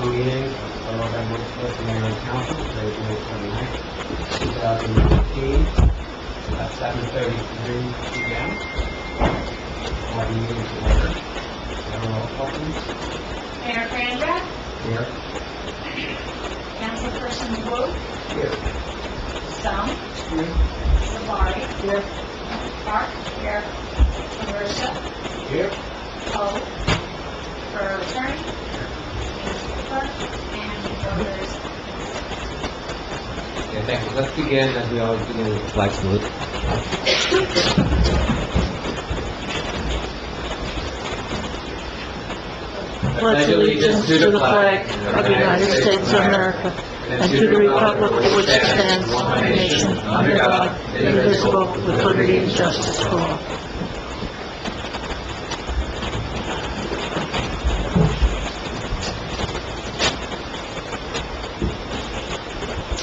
special meeting of the Borough of Edwardsville Mayor and Council, today, May 29th, 2019, at 7:33 p.m. Our meeting is ordered. Have a roll call, please. Mayor Crandra, Here. Councilperson Wu, Here. Stump, Here. Savari, Park, here, Marisha, Here. Poe, for attorney, Cooper, and voters. Okay, thank you. Let's begin, as we always begin, with the flag salute. Pledge allegiance to the flag of the United States of America and to the republic for which it stands, one nation, under God, indivisible, with liberty and justice for all.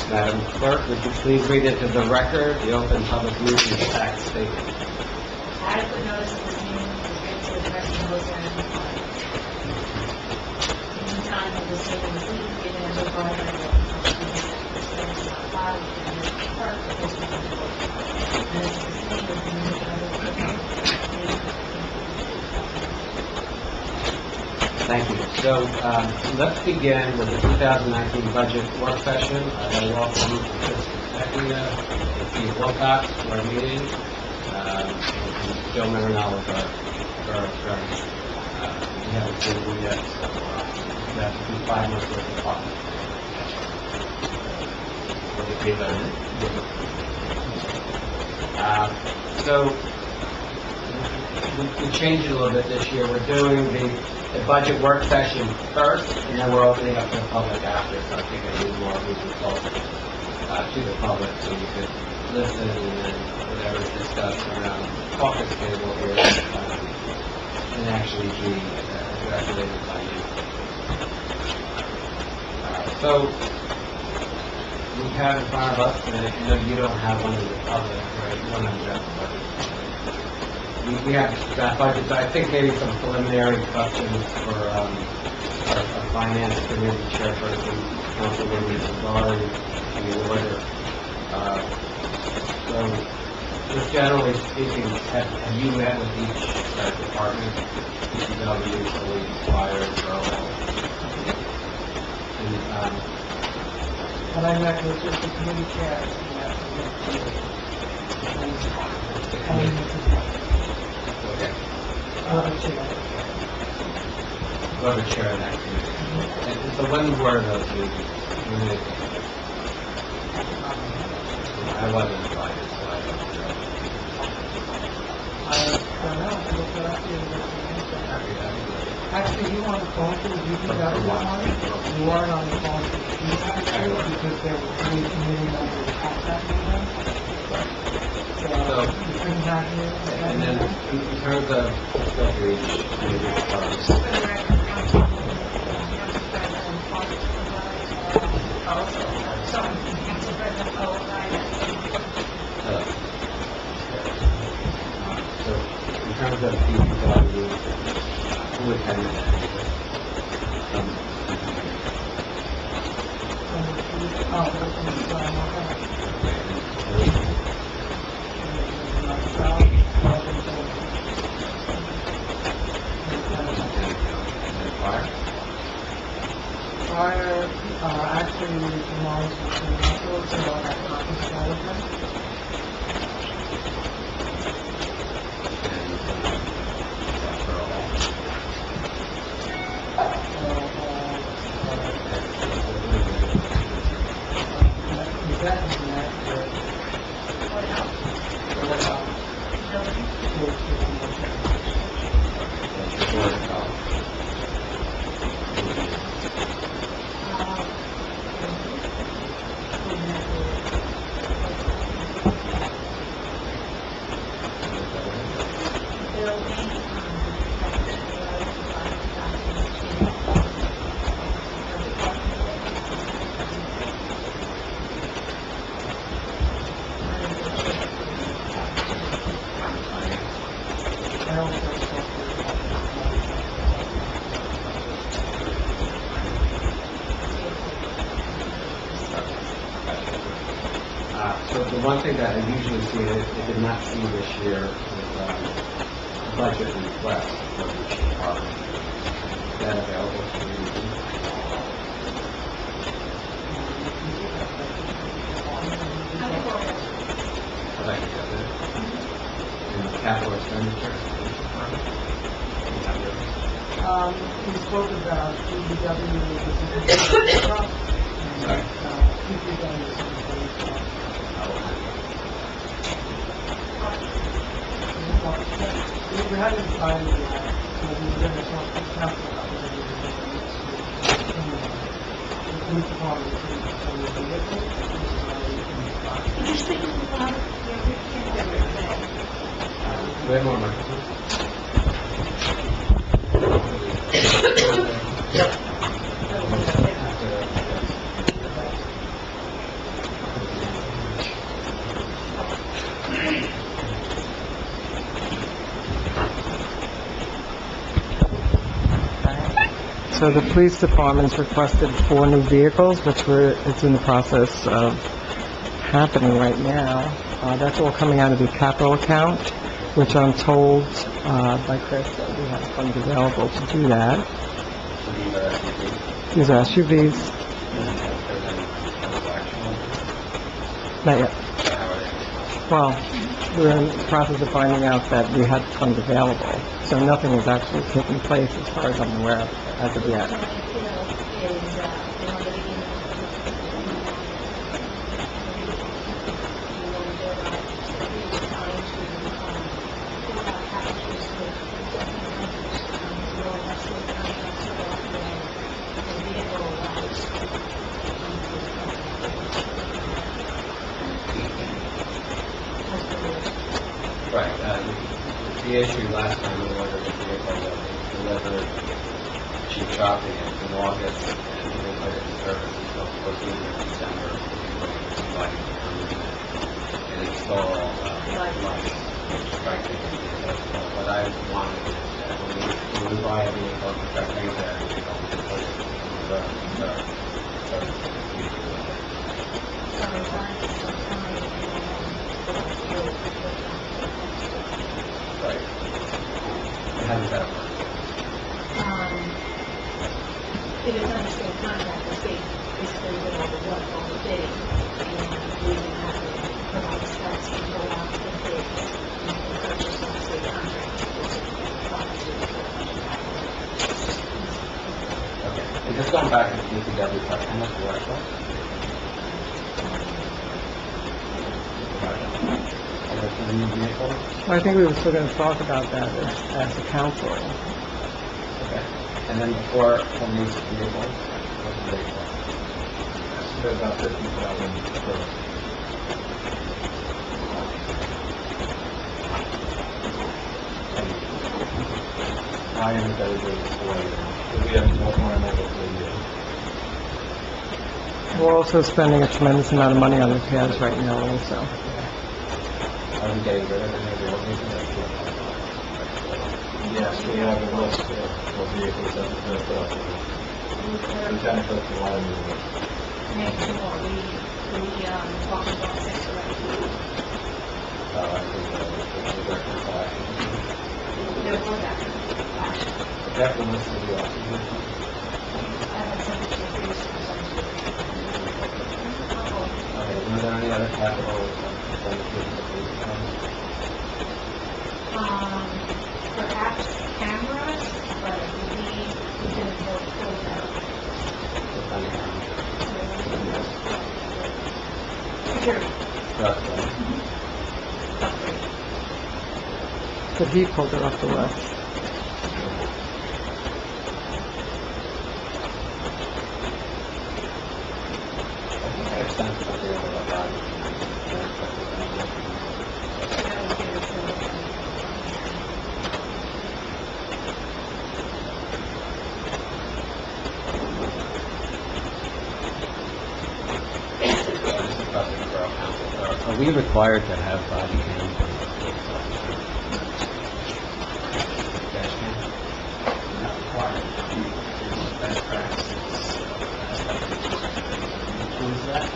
Madam Clerk, would you please read into the record the open public meeting tax statement? Adequate notice of this meeting was given to the rest of those that are required. In the time of this meeting, was legally given as required by law. Filed with the clerk of this meeting. And this is the same with the minute of the Thank you. So, let's begin with the 2019 budget work session. I welcome Chris Ekia and Steve Wilcox to our meeting. And Joe Marinello is our attorney. We haven't seen him yet, so we have to do 5 months worth of talking. So, we changed it a little bit this year. We're doing the budget work session first, and then we're opening up to the public after, so I think I need more moving forward to the public, so you could listen, and then whatever is discussed around the caucus table here, and actually be regulated by you. So, we have in front of us, and I know you don't have one in the public, right? You don't have the budget. We have draft budgets. I think maybe some preliminary questions for our finance committee chairperson, Councilwoman Savari, in the order. So, just generally speaking, have you met with each department, DPW, police, fire, borough? And I met with just the committee chair. Okay. Go to chair of that committee. And so when were those meetings? I wasn't invited, so I don't know. I don't know, I looked it up here. Actually, you were on the phone to the DPW one, you weren't on the phone to the DPW because there were 3 committee members at that meeting. So, you couldn't have me. And then, in terms of each committee department, For the record, Council President Park, also, Council President Poe, so in terms of DPW, who attended that? Fire, actually, tomorrow's the so that conference call with them. Is that So the one thing that I usually see that I did not see this year is a budget request for each department. Is that available to you? I'd like to get it. In the capital expenditure for each department. You have yours? We spoke about DPW, which is a truck, Sorry. DPW is a truck. We haven't decided yet, so we were going to talk to council about whether we were going to the police department is going to send a vehicle, which is already Could you speak a little louder? Do we have more microphones? So the police department's requested 4 new vehicles, which it's in the process of happening right now. That's all coming out of the capital account, which I'm told by Chris that we have funds available to do that. These are SUVs. Not yet. Well, we're in the process of finding out that we had funds available, so nothing is actually taking place as far as I'm aware of as of yet. Right, the issue last time we ordered the vehicle that we delivered Chief Choppy in August, and we didn't put it in service until towards the end of December. We were waiting for somebody to come in and install lights, which frankly is what I wanted is that when we buy a vehicle, we try to bring that vehicle and put it in the Right. How does that work? If it's under state contract, the state basically did all the work, all the bidding, and we didn't have to provide the specs and go out and bid and purchase on the state contract. Okay. And just going back to the DPW truck, how much will that cost? Is it a new vehicle? I think we were still going to talk about that as a council. Okay. And then before from these vehicles, what's the rate cost? About 50,000 per. Why is it that we're doing this for? We have more and more for a year. We're also spending a tremendous amount of money on repairs right now also. Are we getting rid of any of the old vehicles? Yes, we have a list of vehicles that Lieutenant Cook can want to move. Maybe more, we talked about 6 already. I think the record collection. There were that, actually. That one list of the auction. I had sent it to you previously. Okay, were there any other capital expenditures that we Perhaps cameras, but I believe we didn't go full out. Security. But he pulled it off the list. I think I sent something over about that. Are we required to have body cams? Dash cam? Not required. It's best practice. Who is that?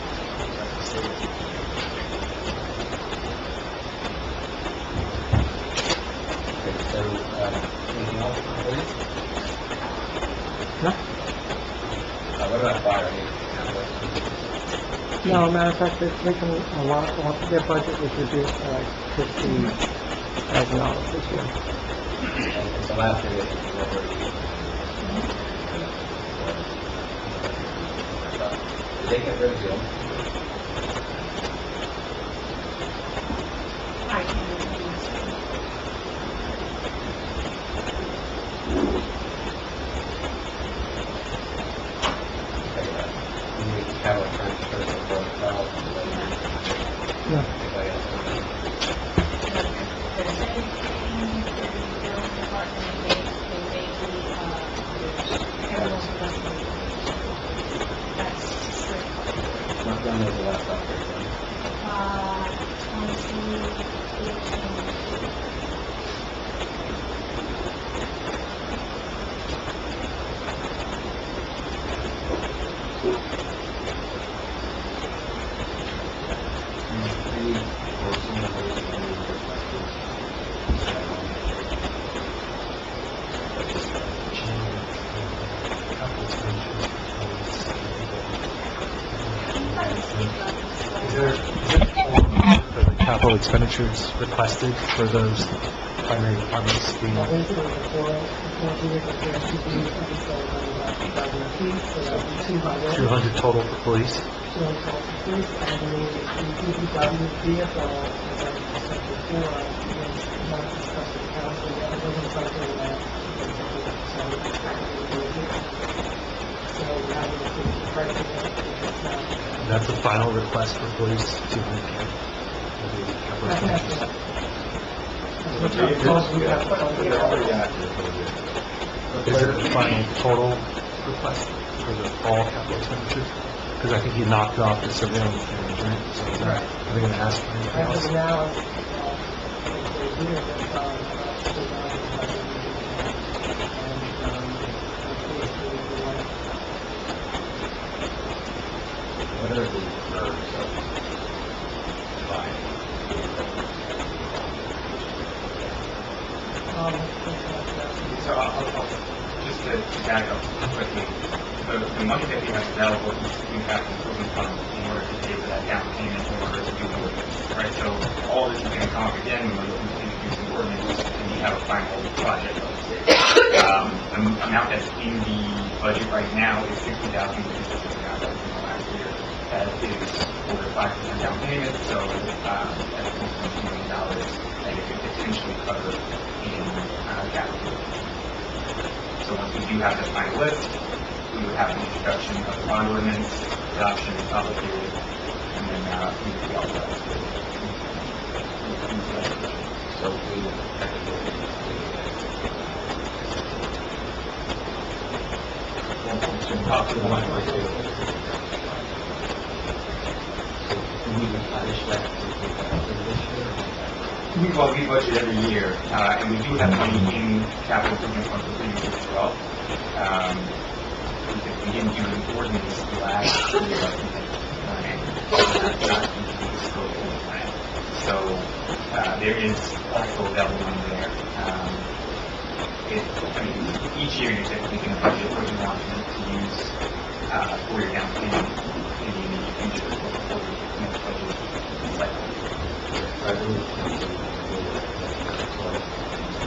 No, matter of fact, they can, a lot, their budget was reduced by like $50,000 this year. And so last year, they delivered. Did they get rid of the old? I can't remember. You need to have a transfer of $4,000. Yeah. Anybody else? There's anything that the building department they everyone's investing. That's straight. What gun was the last upgrade? 2018. Is there for the capital expenditures requested for those primary departments being, Basically, the four vehicles, there are 2 vehicles, so about 2,000 apiece, so that would be 200. 200 total for police? 200 total for police, and the DPW vehicle, as I said before, was not discussed with council, yet. It wasn't something that, so it's practically doing it. So we have to increase the price of it, because now, That's the final request for police, 200K? For the capital expenditures? Which I suppose we have to fund it They're all. already active for the Is it the final total request for the all capital expenditures? Because I think you knocked off the surveillance cameras, right? So is that, are they going to ask for anything As else? of now, if they do, it's, still not in the budget. And, basically, we want What are the reserves of buying? So just to back up quickly, the money that we have available is we have to put in fund in order to pay for that down payment in order to do more of this, right? So all this is going to come up again when we're looking to introduce an ordinance and we have a final project. The amount that's in the budget right now is $60,000, which is just the amount that was in the last year. That is over 5% down payment, so that's $1.2 million that it could potentially cover in capital. So once we do have the final list, we would have the introduction of the bond ordinance, adoption, public hearing, and then we would be authorized to So we would technically. up to the one. So we replenish that this year? We budget every year, and we do have money in capital improvement fund for previous years as well. We didn't do an ordinance last year, not in the scope of the plan. So there is also available money there. Each year you're typically going to budget what you want to use for your down payment in the immediate future for the next budget cycle.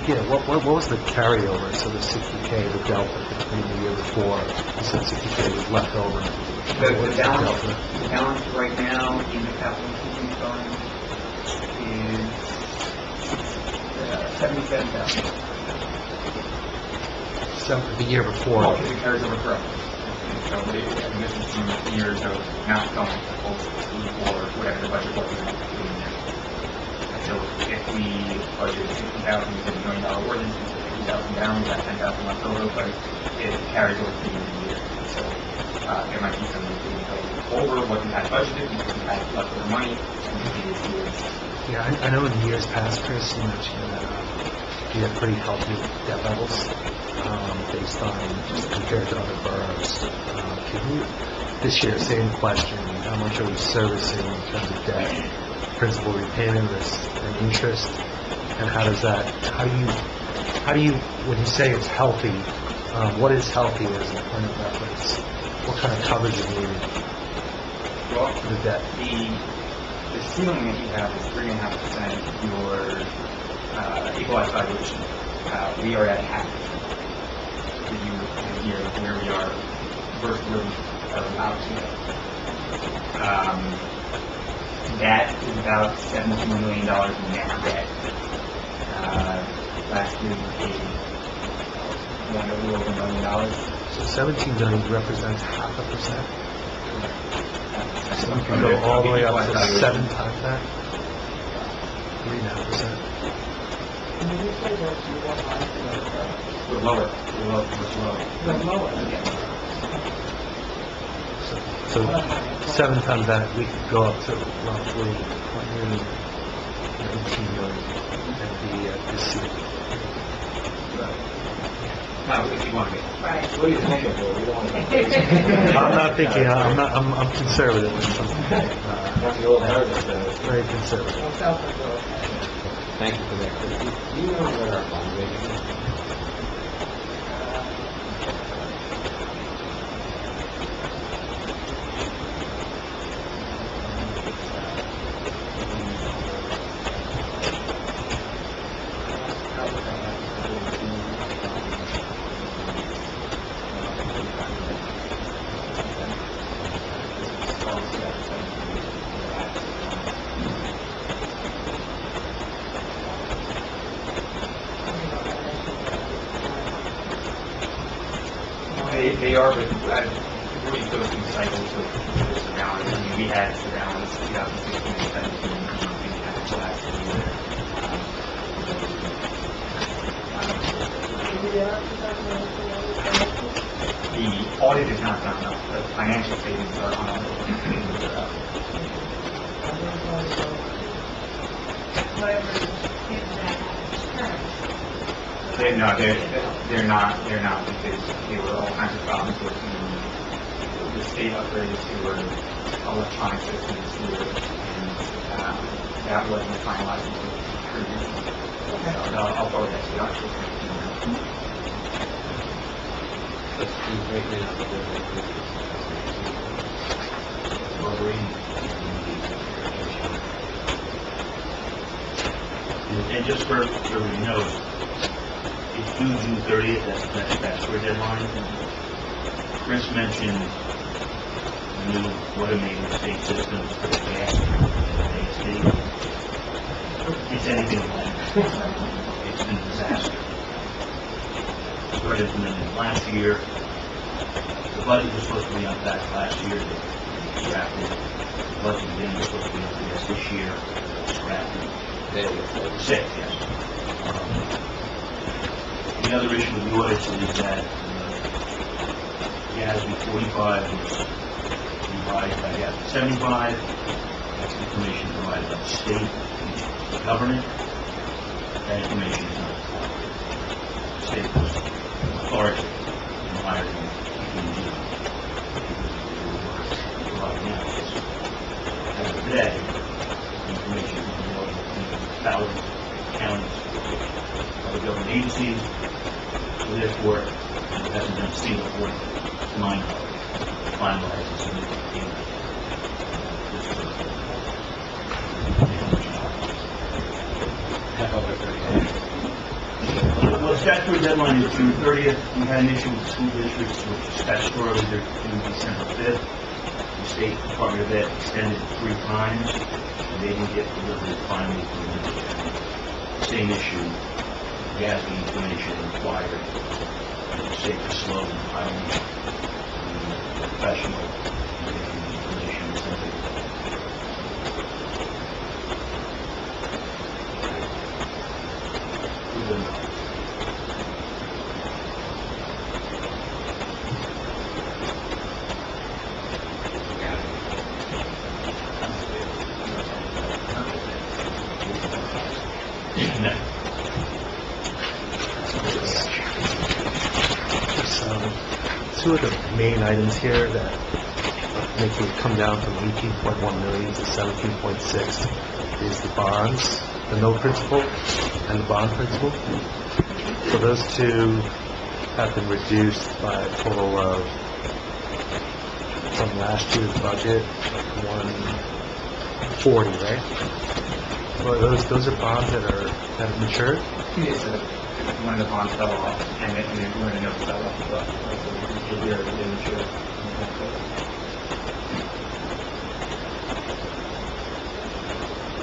Yeah, what was the carryover? So the 60K, the delta between the year before, you said 60K was left over. The balance right now in the capital improvement fund is 77,000. So the year before, Well, because it carries over correctly. So and this is some years of not going full speed or whatever the budget was in there. And so if we budget 60,000, we get $1 million ordinance, we put 50,000 down, we got 10,000 left over, but it carries over to the end of the year. So there might be some we go over what we had budgeted because we had leftover money in the previous years. yeah, I know in the years past, Chris, you mentioned that you had pretty healthy debt levels based on just compared to other boroughs. Can you, this year, same question, how much are we servicing in terms of debt, principal repayment risk and interest, and how do you, when you say it's healthy, what is healthy as a point of reference? What kind of coverage is needed? Well, the debt? The ceiling that you have is 3.5%. Your equalized valuation, we are at half. So you here where we are versus where we are about to go. That is about $17 million in net debt. Last year we paid a little over $1 million. So 17 million represents 0.5%. So we can go all the way up to 7 times that? 3.5%. We're lower. Much lower. So 7 times that, we could go up to roughly 119 million at the ceiling. Now, if you want to get. Right. What are you thinking, Bill? We don't want to... I'm not thinking, I'm conservative. That's the old heritage, Very conservative. Thank you for that. Do you know what our bond rating is? They are, but we go through cycles with surroundings. I mean, we had surroundings 2016 and 17, we had the last year. The audit is not done, though. The financial statements are unaudited. They're not because there were all kinds of problems with the state upgrades to our electronic systems here, and that wasn't finalized until 3 years ago. So I'll forward that to you. Let's do right now. And just for everybody knows, it's due June 30th, that's for deadline. Chris mentioned the new water main state systems for the gas and ASD. It's anything like that. It's been a disaster. Started implementing last year. The budget was supposed to be on that last year, scrapped it. The budget again was supposed to be on this year, scrapped it. 6, yes. The other issue with the audits is that GASB 45 was revised by GASB 75. That's information provided by the state government. That information is not required. The state was authoritative and hired them to provide analysis. As of today, the information is available in thousands of counties, other government agencies. So therefore, it hasn't been seen before, to my knowledge, finalized and submitted to Well, the statutory deadline is June 30th. We had an issue with the school districts, which is statutorily they're due December 5th. The State Department of Ed extended it 3 times, and they didn't get delivered finally for the same issue. GASB information required. The state was slow in filing the professional information. Two of the main items here that make it come down from 18.1 million to 17.6 is the bonds, the note principal and the bond principal. So those two have been reduced by a total of from last year's budget, 140, right? Well, those are bonds that have matured? Yes, one of the bonds fell off, and then one of the notes fell off as well. So we are immature.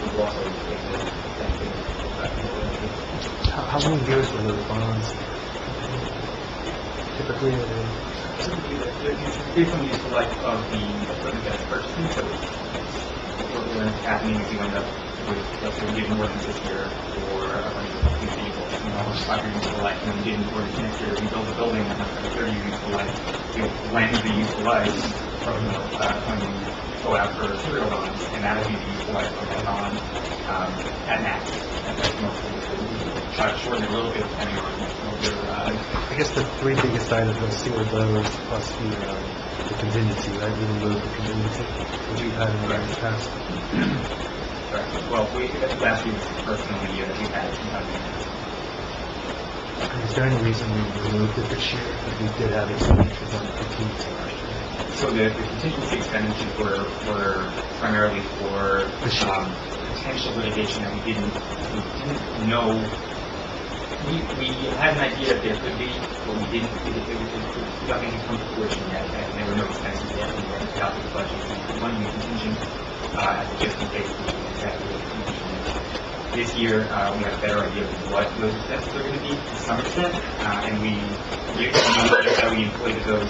We've also taken the same thing back in the How many years were those bonds? Typically, Typically, based on the useful life of the equipment that's purchasing, so what will end up happening is you end up with, let's say, we get an ordinance this year for a bunch of new vehicles, and all those 5-year useful life, and then we get an ordinance next year, we build a building that has a 30-year useful life, you'll lend the useful life from, when you go out for serial bonds, and that'll be the useful life of that bond, at max. And that's mostly, so we try to shorten it a little bit depending on your, I guess the three biggest items are sewer those plus the contingency, right? We remove the contingency, which we've had in the past. Correct. Well, last year was the first and only year that we had it. Is there any reason we removed it this year? Because we did have expenditures on the contingency last year. So the contingency expenditures were primarily for potential litigation that we didn't know. We had an idea that there could be, but we didn't, nothing had come to fruition yet, and there were no expenses yet. We were adopting the budget. We wanted to contingent as a just in case we exactly what the contingent is. This year, we have a better idea of what those expenses are going to be to some extent, and we noticed that we inflated those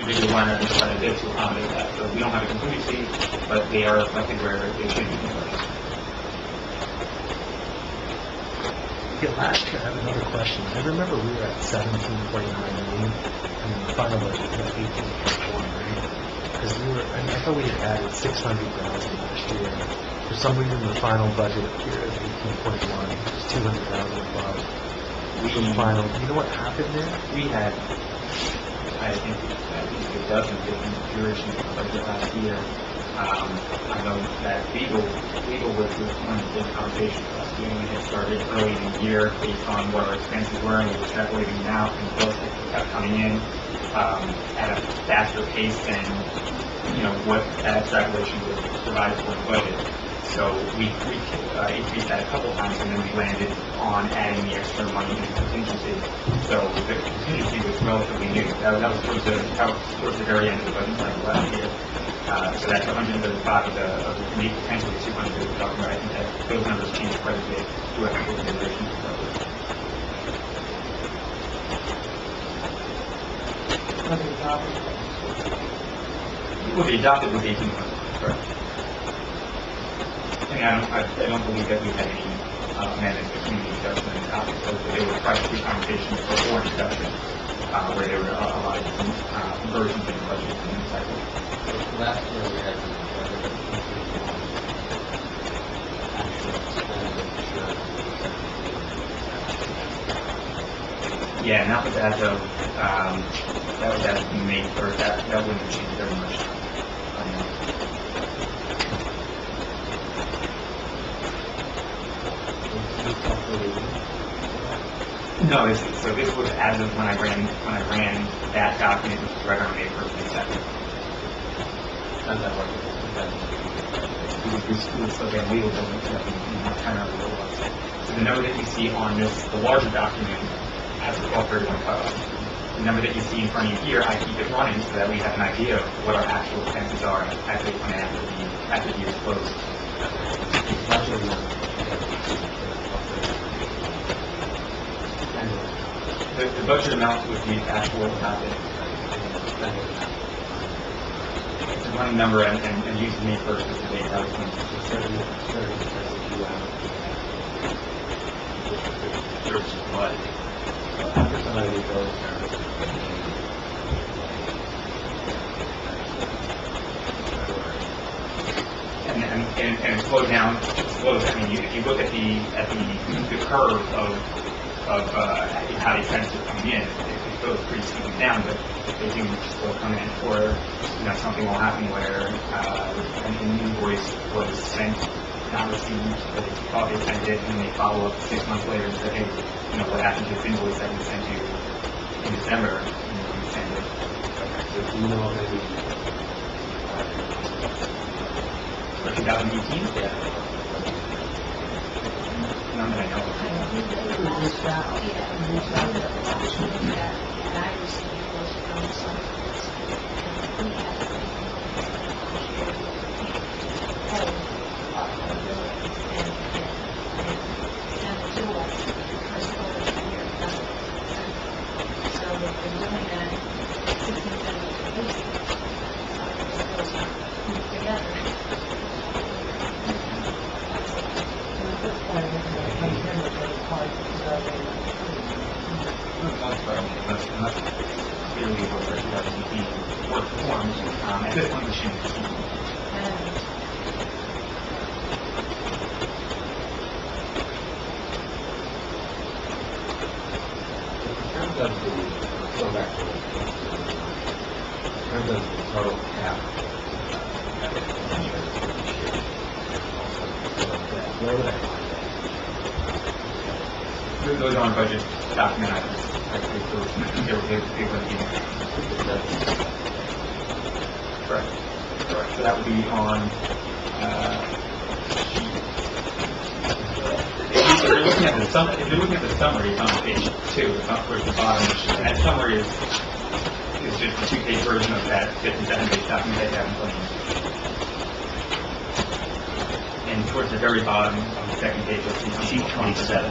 individual line items quite a bit to accommodate that. So we don't have a contingency, but they are reflected where they should be. Yeah, last year, I have another question. I remember we were at 17.9 million, and the final budget was at 18.1, right? Because I thought we had added 600,000 last year. For some reason, the final budget here is 18.1, it's 200,000 above the final. You know what happened there? We had, I think, at least a dozen different jurisdictions in the budget last year. I know that legal was one of the big conversations last year. We had started early in the year based on what our expenses were, and we were extrapolating them out, and bills kept coming in at a faster pace than, what that extrapolation would provide for the budget. So we increased that a couple times, and then we landed on adding the extra money in contingency. So the contingency was relatively new. That was towards the very end of the budget cycle last year. So that's 135 of the potentially 200 that we're talking about. I think that those numbers changed quite a bit throughout the organization. Well, the adopted was 18 months, correct. And I don't believe that we had any amendments between the adjustment and adopted, so they were quite a few conversations before introduction, where there were a lot of versions of the budget in the cycle. Last year we had actual expenditure. Yeah, and that was as of May 1st. That wouldn't have changed very much. No, so this was as of when I ran that document, which was right on May 1st and 2nd. How's that work? We still get legal buildings, primarily legal ones. So the number that you see on this, the larger document, has the 12/31 cutoff. The number that you see in front of you here, I keep it running so that we have an idea of what our actual expenses are after the year is closed. The budget amount would be actual adopted. It's a running number and using May 1st as the date. That was when and it slowed down. I mean, if you look at the curve of how the expenses are coming in, it goes pretty steeply down, but they do still come in, or something will happen where an invoice was sent, not received, but they thought they sent it, and they follow up 6 months later and say, hey, what happened to this invoice that we sent you in December? We send it. Do you know of any? For 2018? Yeah. None that I know of. And I received those from some of us. And we had to hold our abilities and send it to us first quarter of the year. So we've been doing that 16, 17 weeks. So those are together. Unless clearly what for 2018 work forms, at this point, we shouldn't proceed. In terms of the, go back to in terms of the total cap. Where would I find Those are on budget document items. They were correct. Correct. So that would be on, if you're looking at the summary, it's on page 2, it's not towards the bottom. And that summary is just a 2-page version of that 57-page document that you have in front of you. And towards the very bottom of the second page, you'll see Sheet 27.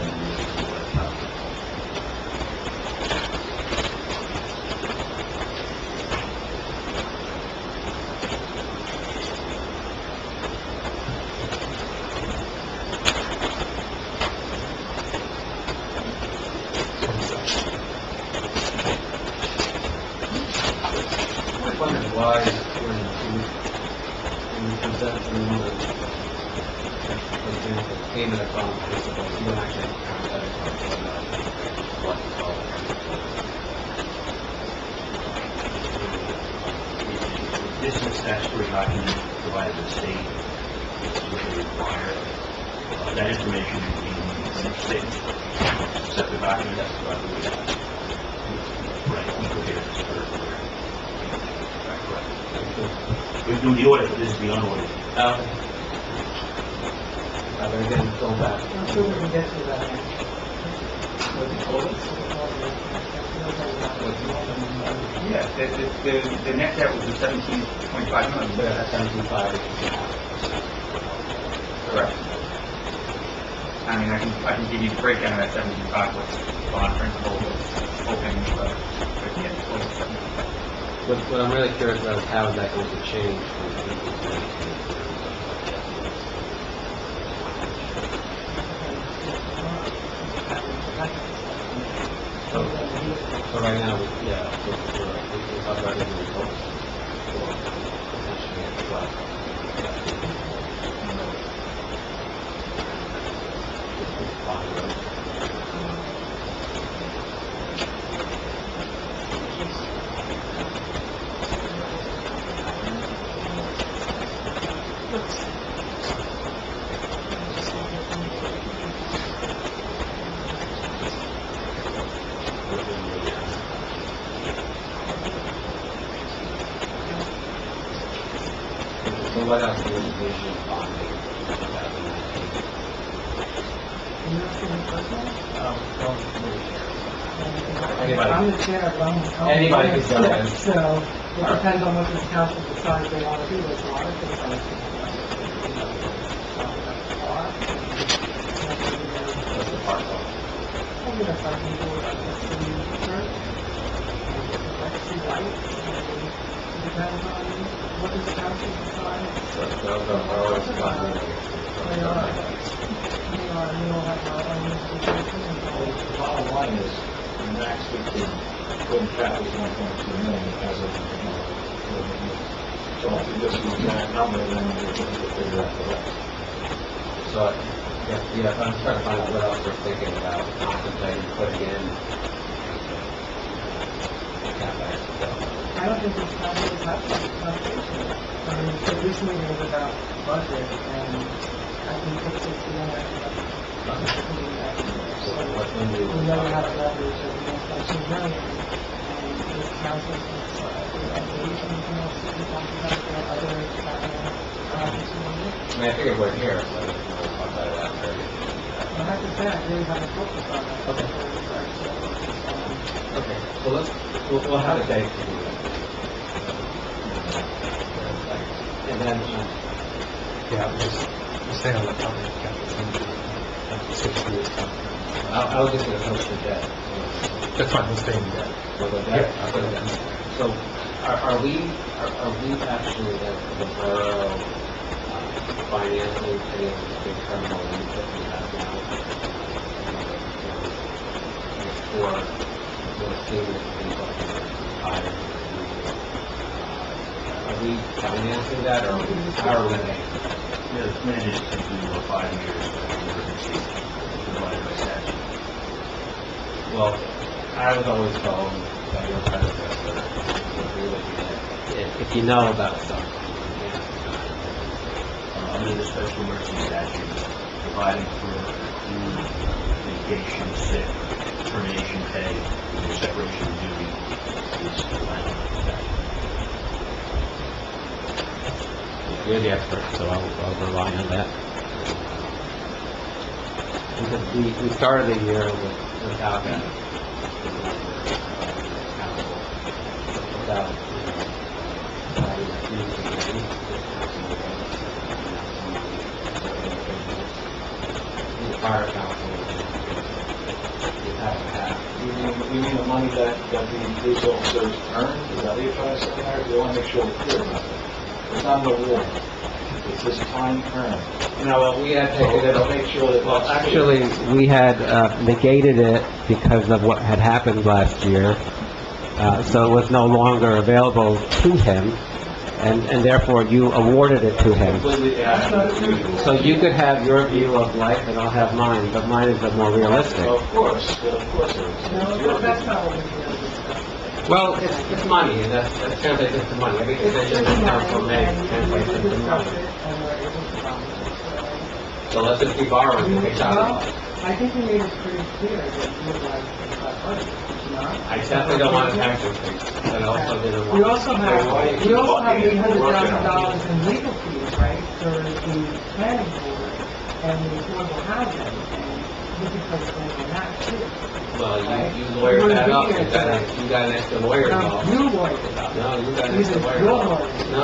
I wondered why when you present the numbers, for example, payment of bond principal, you don't actually count that as what's called. This is a statutory document provided to the state, which is what they require. That information is being separate document, that's what we have. Right, we prepared this for. We're doing the audit, but this is the unaudited. But again, go back. I'm sure we can get to that. Yeah, the net debt was the 17.5 million. But that's 17.5. Correct. I mean, I can give you the breakdown of that 17.5, what's bond principal, what's open, but yeah, it's total 17.5. What I'm really curious about is how is that going to change from 2018 So right now, we're talking about getting results for potentially as well. So what else do you envision bonding in 2019? I'm the chair, but I'm... Anybody can go ahead. So, it depends on what this council decides they want to do. There's a lot of things on this. What's the part of? Yes, I can do it. Legacy rights. It depends on what this council decides. So those are always bonding. They are, we all have our own institution and all. The bottom line is, the max we can put in cap is 1.2 million as of, so if you just use that number, then you're going to figure out the rest. So, yeah, I'm trying to find out what else we're thinking about, contemplating putting in CapEx. I don't think this council has had this conversation. I mean, so this meeting was about budget, and I can put 60 million. So what when We know we have a leverage of 1.2 million, and this council is engaged, anything else that you talked about, or other opportunities? I mean, I figured we're here, so we'll talk about it after. I have to say, I really haven't focused on that. Okay. Okay, so we'll have a date for you. And then, Yeah, I'm just saying on the public capital, 6 years. I was just going to post the debt. That's fine, we'll stay in that. For the debt, I'll put it down. So are we actually, the borough, financially paying the big terminal loans that we have now? For seniors to be higher? Are we financing that, or how are we paying? Yeah, the plan is to do a 5 years emergency provided by statute. Well, I was always told that your predecessor would agree with you that if you know about something, Under the special emergency statute, providing for accrued vacation, sick, termination pay, or separation of duty is allowed by statute. you're the expert, so I'll rely on that. Because we started the year without that. Without, the fire council, you haven't had. You mean the money that the police officers earn? Is that what you're trying to say there? You want to make sure we're clear about that. It's not an award. It's this time earned. No, well, we had taken it, So make sure that well, that's... actually, we had negated it because of what had happened last year. So it was no longer available to him, and therefore you awarded it to him. Completely, yeah. So you could have your view of life and I'll have mine, but mine is the more realistic. Of course it is. No, that's not what we're doing. Well, it's money, and that translates into money. Every decision the council makes translates into money. So let's just be borrowing to pay Well, Shopify. I think we made it pretty clear that you would like to cut budget, did you not? I definitely don't want a tax increase, but I also didn't want... We also have $800,000 in legal fees, right, for the planning board and the affordable housing, and we could place blame on that too. Well, you lawyered that up, you got an extra lawyer No, involved. you lawyered it up. No, you got an These extra are lawyer your involved. lawyers. No,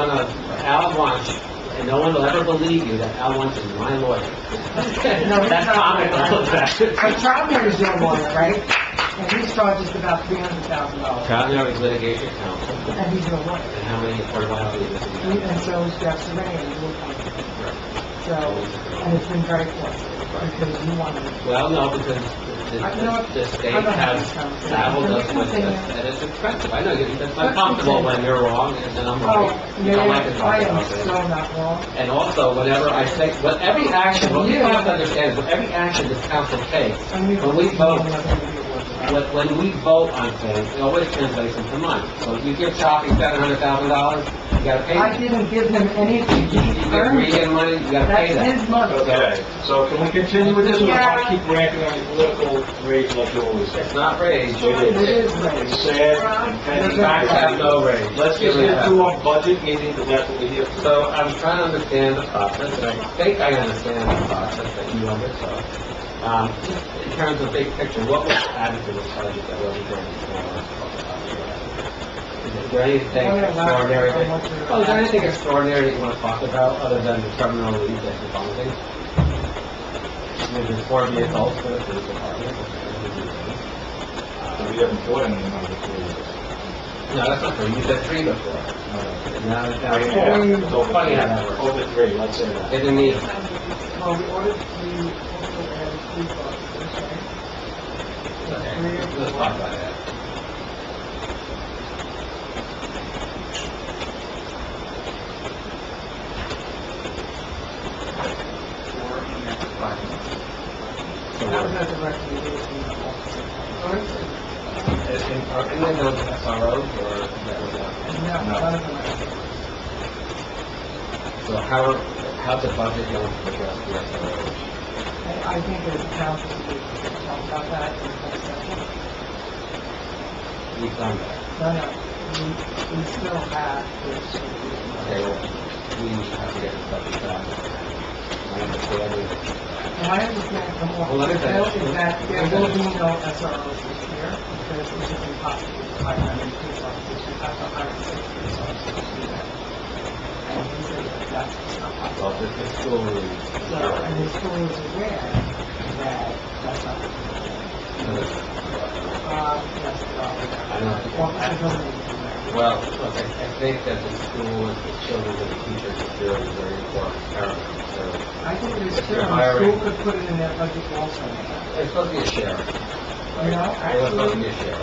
Al Wunsch, and no one will ever believe you that Al Wunsch is my lawyer. No, he's That's not. comical, But Troutner is your lawyer, right? And he's charged us about $300,000. Troutner is litigation counsel, And he's your lawyer. and how many affordable housing does he have? And so is Jeff Serene, and you're appointed. So, and it's been very close, because you wanted to... Well, no, because the state has saddled us with this, and it's expensive. I know, it's uncomfortable when you're wrong, and then I'm Oh, right. You don't like to yeah, talk I am about it. so not wrong. And also, whenever I say, what every action, what you have to understand is, what every action this council takes, And we when we vote, vote. when we vote on things, it always translates into money. So if you give Shopping $700,000, you gotta pay I it. didn't give him anything. You give Regan money, you gotta pay That's that. his money. Okay, so can we continue with this, or want to keep ranting on your political rage like you always say? It's not raised. It is It's raised. sad and petty. In fact, I have no rage. Let's just get through our budget meeting, because that's what we're here for. So I'm trying to understand the process, and I think I understand the process that you undertook. Just in terms of big picture, what was added to this budget that wasn't there before? Is there anything extraordinary? Oh, is there anything extraordinary that you want to talk about other than the terminal leave that you're funding? There's 4 vehicles for the police department. We haven't bought any of the tools. No, that's not true. You said 3 before. Now it's down to Yeah, 4. it's over Funny how that works. Over 3, let's say that. It didn't need. Well, we ordered three, also added 3 buses, right? Okay, let's talk about that. That was at the recommendation of the officer. Are any of those SROs or that was No, none of them are. So how's the budget going to address the SROs? I think as a council, we should talk about that in the next session. We've done that. No, we still have this. Okay, well, we have to get in touch with that. My understanding, And I understand from what Well, let me you feel finish. is that there will be no SROs this year, because it is impossible to hire that many police officers. You have to hire 6 police officers to do that. And he said that that's just not possible. well, the school rules. So, and the school is aware that that's not possible. Yes, I don't think- well, I don't know. Well, look, I think that the school and the children and the teachers are very, very important, paramount, so I think it is If true, you're and the hiring- school could put it in their budget also. it's supposed to be a share. You know, It's supposed to be actually, a share.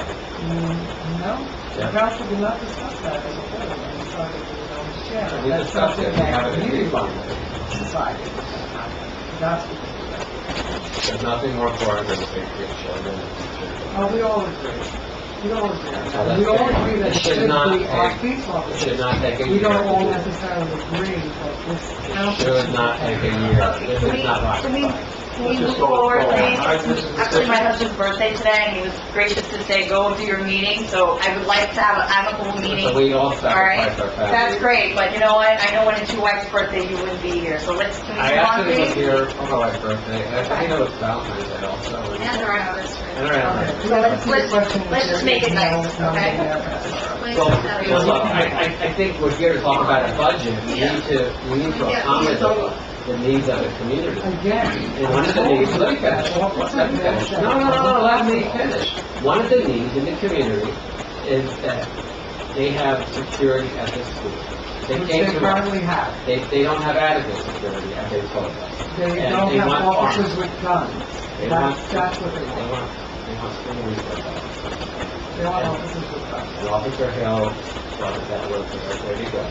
no, the Yeah. council did not discuss that as a whole, and decided to do no share. We That's discussed it, something we have that it in community the fund. society. That's what There's nothing more important than the safety of children and teachers. oh, we all agree. We all agree. on Well, that. that's We all fair. agree that It it should should not be our take- police It officers. should not take a year. We don't all to do. necessarily agree, but this It council. should not take a year. This is not rocket science. Can we move forward, please? It's actually my husband's birthday today, and he was gracious to say, go do your meeting, so I would like to have an amicable So meeting. we all All right? sacrifice our families. That's great, but you know what? I know when it's your wife's birthday, you wouldn't be here, so let's, can we I move on, actually was please? here for my wife's birthday, and I think it was Valentine's Day also. And our anniversary. And our anniversary. So let's just make it nice, okay? Well, look, I think we're here to talk about a budget. We need to accommodate the needs of the community. Again. And one of the needs, let me finish. Let me finish. No, let me finish. One of the needs in the community is that they have security at the school. They Which came they to currently us. have. They don't have adequate security, as they told us. They And don't they have want officers arms. with guns. They want- That's what they They want. want school resources. They want officers with guns. And Officer Hill thought that was the right way to go.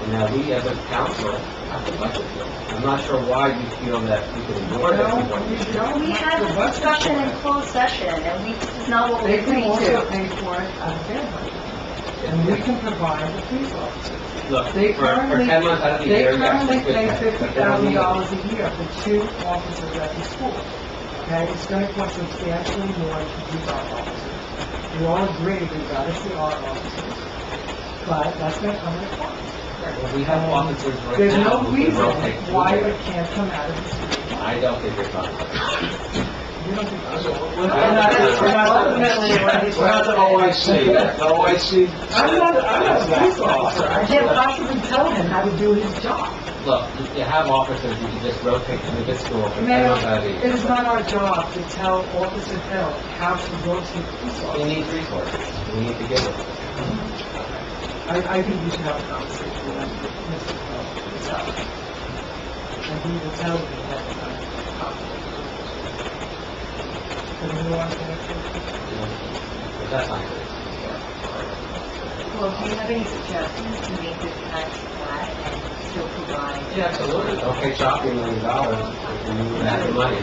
And now we, as a council, have to budget for it. I'm not sure why you feel that you can ignore this. and what you should. We had this discussion in closed session, and this is not what we They can agreed also to. pay for it out of their budget. And we can provide the police officers. Look, They for currently, 10 months out of the they year, yes, currently it's good, pay but they don't need it. $50,000 a year for 2 officers at the school. Okay, it's gonna cost substantially more to keep our officers. We all agree we've gotta see our officers, but that's gonna come at a cost. Well, we have officers right There's now no who can reason rotate through why there. it can't come out of the school. I don't think you're talking about You don't think so? We're not the OIC. The OIC. I'm not a police officer. I can't possibly tell him how to do his job. Look, you have officers, you can just rotate through the school for 10 Mayor, months out of the it year. is not our job to tell Officer Hill how to rotate police We officers. need resources. We need to give it. I think you should have a conversation with Mr. Hill himself. And he will tell you that Can you want to answer? But that's not good. Well, do you have any suggestions to make this tax flat and still provide? Yeah, absolutely. Okay, chopping $1 million if you have the money.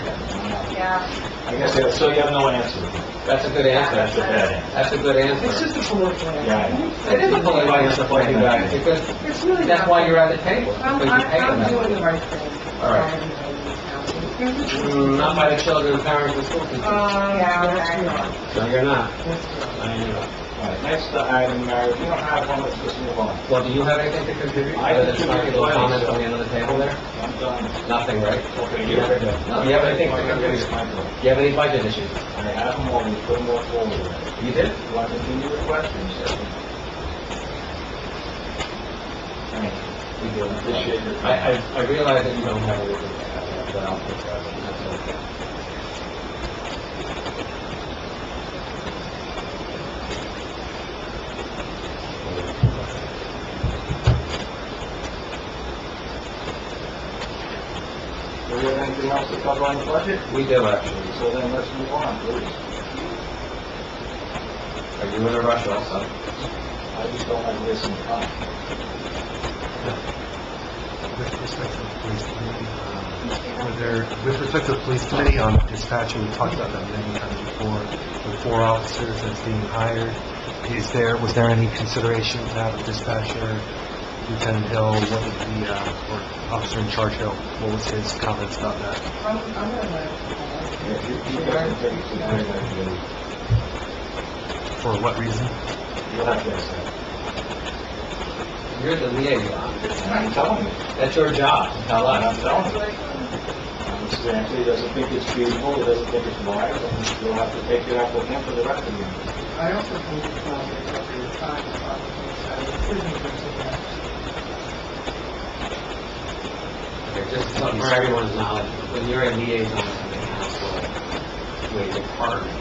Yeah. I guess, so you have no answer. That's a good answer. That's a bad answer. That's a good answer. It's just a political answer. Yeah. It is a political answer for you guys, because It's really that's not. why you're at the table, I'm because you pay them I'm that doing the money. right thing. All right. Not by the children, parents, and school teachers. Yes, we are. No, you're not. Yes, we are. No, you're not. All right, next item, Mary, if you don't have one, let's just move on. Well, do you have anything to contribute? I Other than contribute little plenty, comments so- on the end of the table there? I'm done. Nothing, right? Okay, You never do. No, you have anything to Okay, contribute? it's my turn. Do you have any budget issues? I have them all, we put them all forward. You did? You want to continue the questions? Thank you. We do. Appreciate your I realize that you don't have anything to add, but I'll take care of it. That's okay. Do we have anything else to cover on the budget? We do, actually. So then let's move on, please. Are you in a rush also? I just don't like wasting time. With respect to the police committee, with respect to the police committee on dispatcher, we talked about that many times before, the 4 officers that's being hired. Was there any consideration to have a dispatcher, Lieutenant Hill, what would the, or Officer in Charge Hill, what was his comments about that? I'm gonna let. Yeah, you guys can take it to the next meeting. For what reason? You'll have to ask that. You're the liaison. I'm telling you. That's your job, to tell I'm us. telling you. Mr. Anthony doesn't think it's feasible, he doesn't think it's wise, and you'll have to take it up with him for the rest of the year. I also think it's not the appropriate time to probably decide a decision for today. Okay, just so for everyone's knowledge, when you're a liaison to the council, to a department,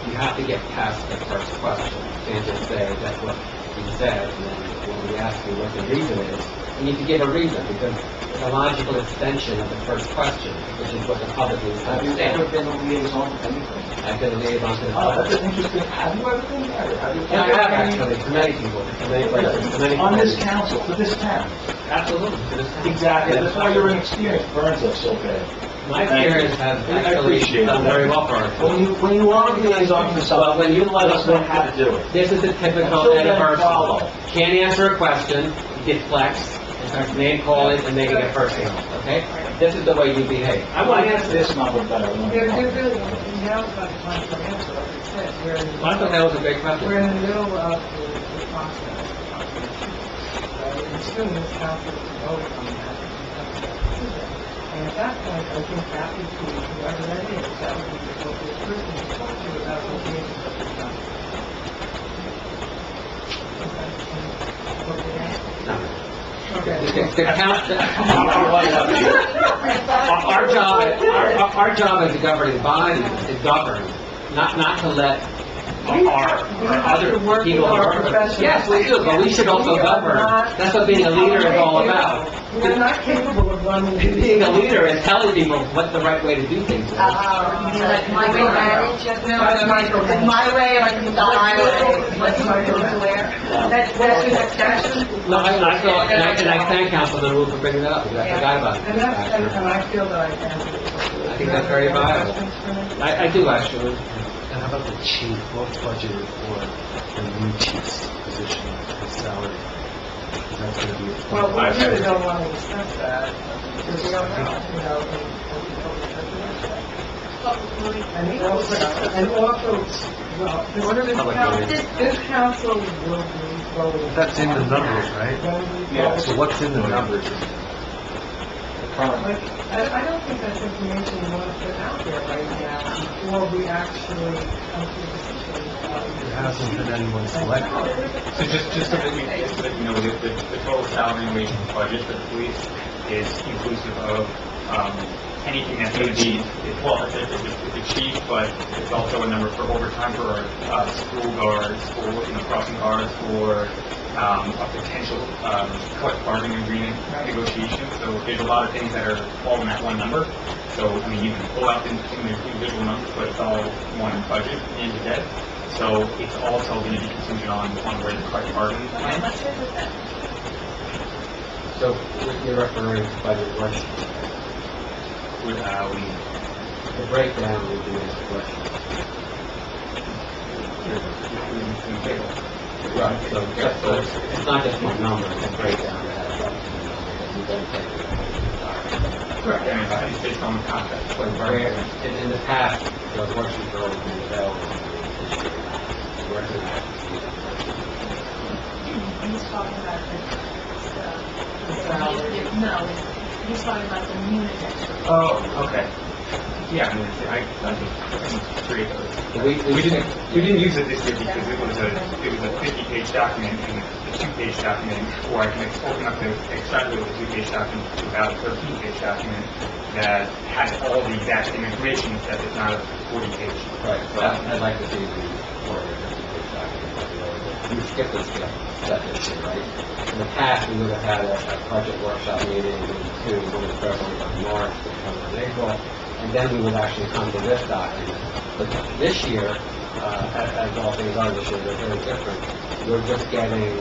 you have to get past the first question. You can't just say, that's what he said, and then when we ask you what the reason is, you need to give a reason, because it's a logical extension of the first question, which is what the public needs to Have you ever understand. been a liaison to anything? I've been a liaison to the Oh, that's public. an interesting, have you ever been there? Have you Yeah, I have actually, to many people, to many places, to many On this places. council, for this town? Absolutely, to this town. Exactly, Yeah, that's why your inexperience burns us so bad. My experience has I actually appreciate done that. very well for us. When you are a liaison for Well, something, when you let us know how to do it. This is the typical Until Eddie then, person. follow. Can't answer a question, deflects, and starts name calling and making it personal, okay? This is the way you behave. I want to answer this number better. They're really, now about the financial answer, like I said, we're in the I thought that was a great question. we're in the middle of the process. And soon this council will vote on that. And at that point, I think that would be, whoever that is, that would be the appropriate person to talk to about what the issues of the council. The count, our job as a governing body is to govern, not to let our other people work with us. Yes, we do, but we should also govern. That's what being a leader is all about. We're not capable of running. Being a leader is telling people what the right way to do things is. You mean like micromanage? It's my way, or it's not my way? What's my where? That's your discussion? No, I thought, and I thank Councilman Wu for bringing that up, because I forgot about And that's, and it. I feel that I answered it. I think that's very viable. I do actually. And how about the chief? What's budgeted for the new chief's position, his salary? Is that going to be? Well, we really don't want to discuss that, because we don't know, you know, and also, well, this council will be voting. That's in the numbers, right? Yeah, So what's in the numbers? Currently. I don't think that's information we want to put out there right now before we actually come to a decision. There hasn't been anyone selected. So just so that you know, the total salary and wage budget for the police is inclusive of, anything that's going to be, well, it's a chief, but it's also a number for overtime for school guards, for, crossing guards, for, a potential, collective bargaining agreement negotiation. So there's a lot of things that are all in that one number. So, I mean, you can pull out the individual numbers, but it's all one budget at the end of the day. So it's also going to be contingent on where the collective bargaining lands. So you're referring to budget worksheet. The breakdown would be this worksheet. Right, so it's not just one number, it's a breakdown that has up to the number that you then take the entire. Correct. I mean, it's based on the contract. But where, in the past, those worksheets are always been available. Where is it? He's talking about no, he's talking about the unit. Oh, okay. Yeah, I mean, I can create those. We didn't use it this year because it was a 50-page document and a 2-page document, or I can open up the extrapolate the 2-page document to about a 13-page document that has all the exact same information, except it's not a 40-page. Right, so I'd like to see the order of the document. You skipped a step this year, right? In the past, we would have had a budget workshop meeting in one in February, one in March, one in April, and then we would actually come to this document. But this year, as all things are this year, they're very different. We're just getting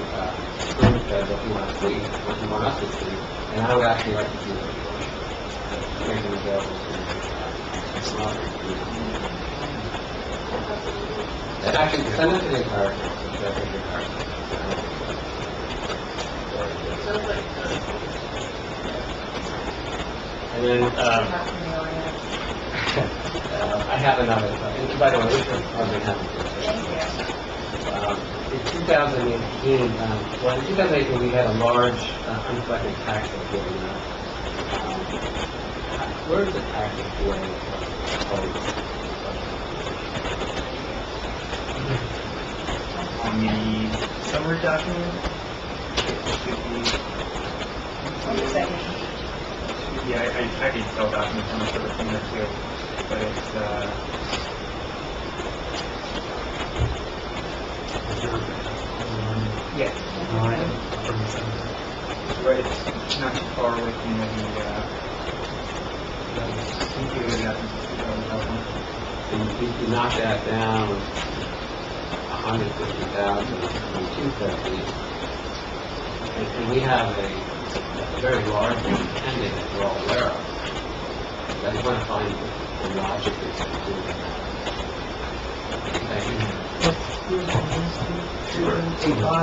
proof that what you want to see, what you want us to see, and I would actually like to see those workshops. Make them available to you. And actually, send it to the entire council. And then, I have another, and by the way, this is probably having. It 2018, well, in 2018, we had a large uncollected tax appeal. Where is the tax appeal? On the summary document, it should be, On the second page. yeah, I can tell documents, I'm not sure what's in there too, but it's, yes, right, it's not too far away from the, CPA that You knock that down 150,000 from 250, and we have a very large one pending that we're all aware of. I just want to find the logic that's doing that. Thank you.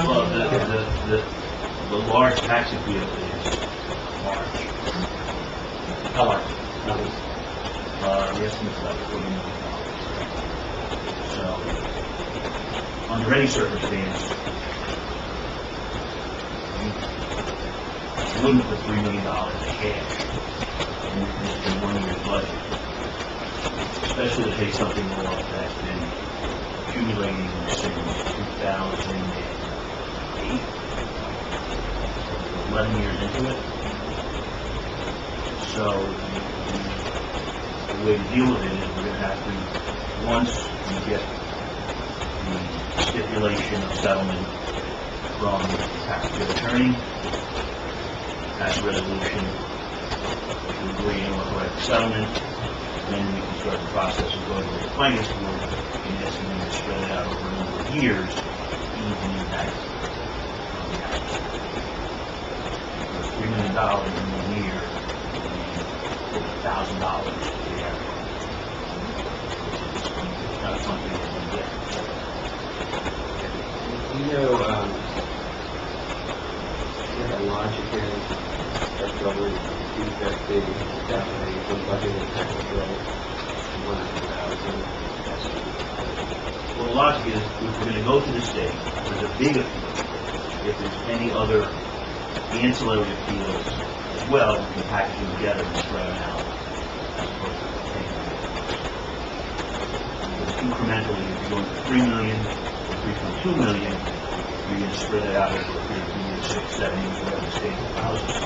Well, the large tax appeal is large. How large? Numbers. The estimate's about $40 million. So, under any circumstance, you wouldn't put $3 million in cash in 1 year's budget, especially to pay something off that's been accumulating since 2008, 11 years into it. So, the way to deal with it is we're going to have to, once we get the stipulation of settlement from the taxpayer attorney, pass a resolution to agree and authorize the settlement, then we can start the process of going to the finance board and asking them to spread it out over a number of years to even impact on the tax. $3 million in 1 year, $1,000 a year. It's not something that we get. You know, the logic is that over 250, definitely, the budget is tax bill, 100,000. Well, the logic is, if we're going to go to the state with a big appeal, if there's any other ancillary appeals as well, we can package them together and spread them out, as opposed to paying them. Because incrementally, if you're going to $3 million or $3.2 million, you're going to spread it out over a period of years, 6, 7 years, whatever the state allows us to.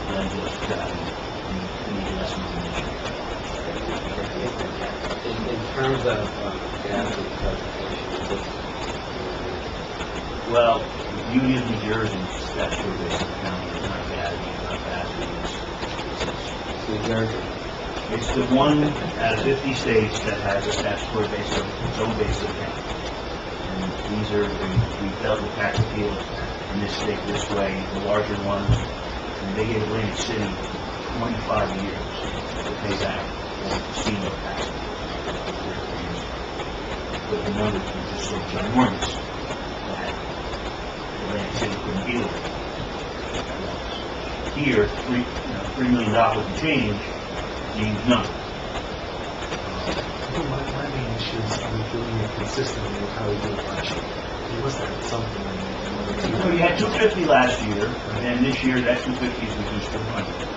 Then just need less information. In terms of gas and presentation, Well, Union, New Jersey's statutory base of county is not bad, it's not bad, it's New Jersey. it's the one out of 50 states that has a statutory base of its own base of county. And these are, we've dealt with tax appeals in this state this way, the larger ones, and they gave Atlantic City 25 years to pay back all the casino taxes. But the numbers were just so ginormous that Atlantic City couldn't deal with it. Here, $3 million and change means nothing. My main issue is, are we doing it consistently with how we did it last year? There was that something in So we had 250 last year, and this year that 250 is reduced to 100.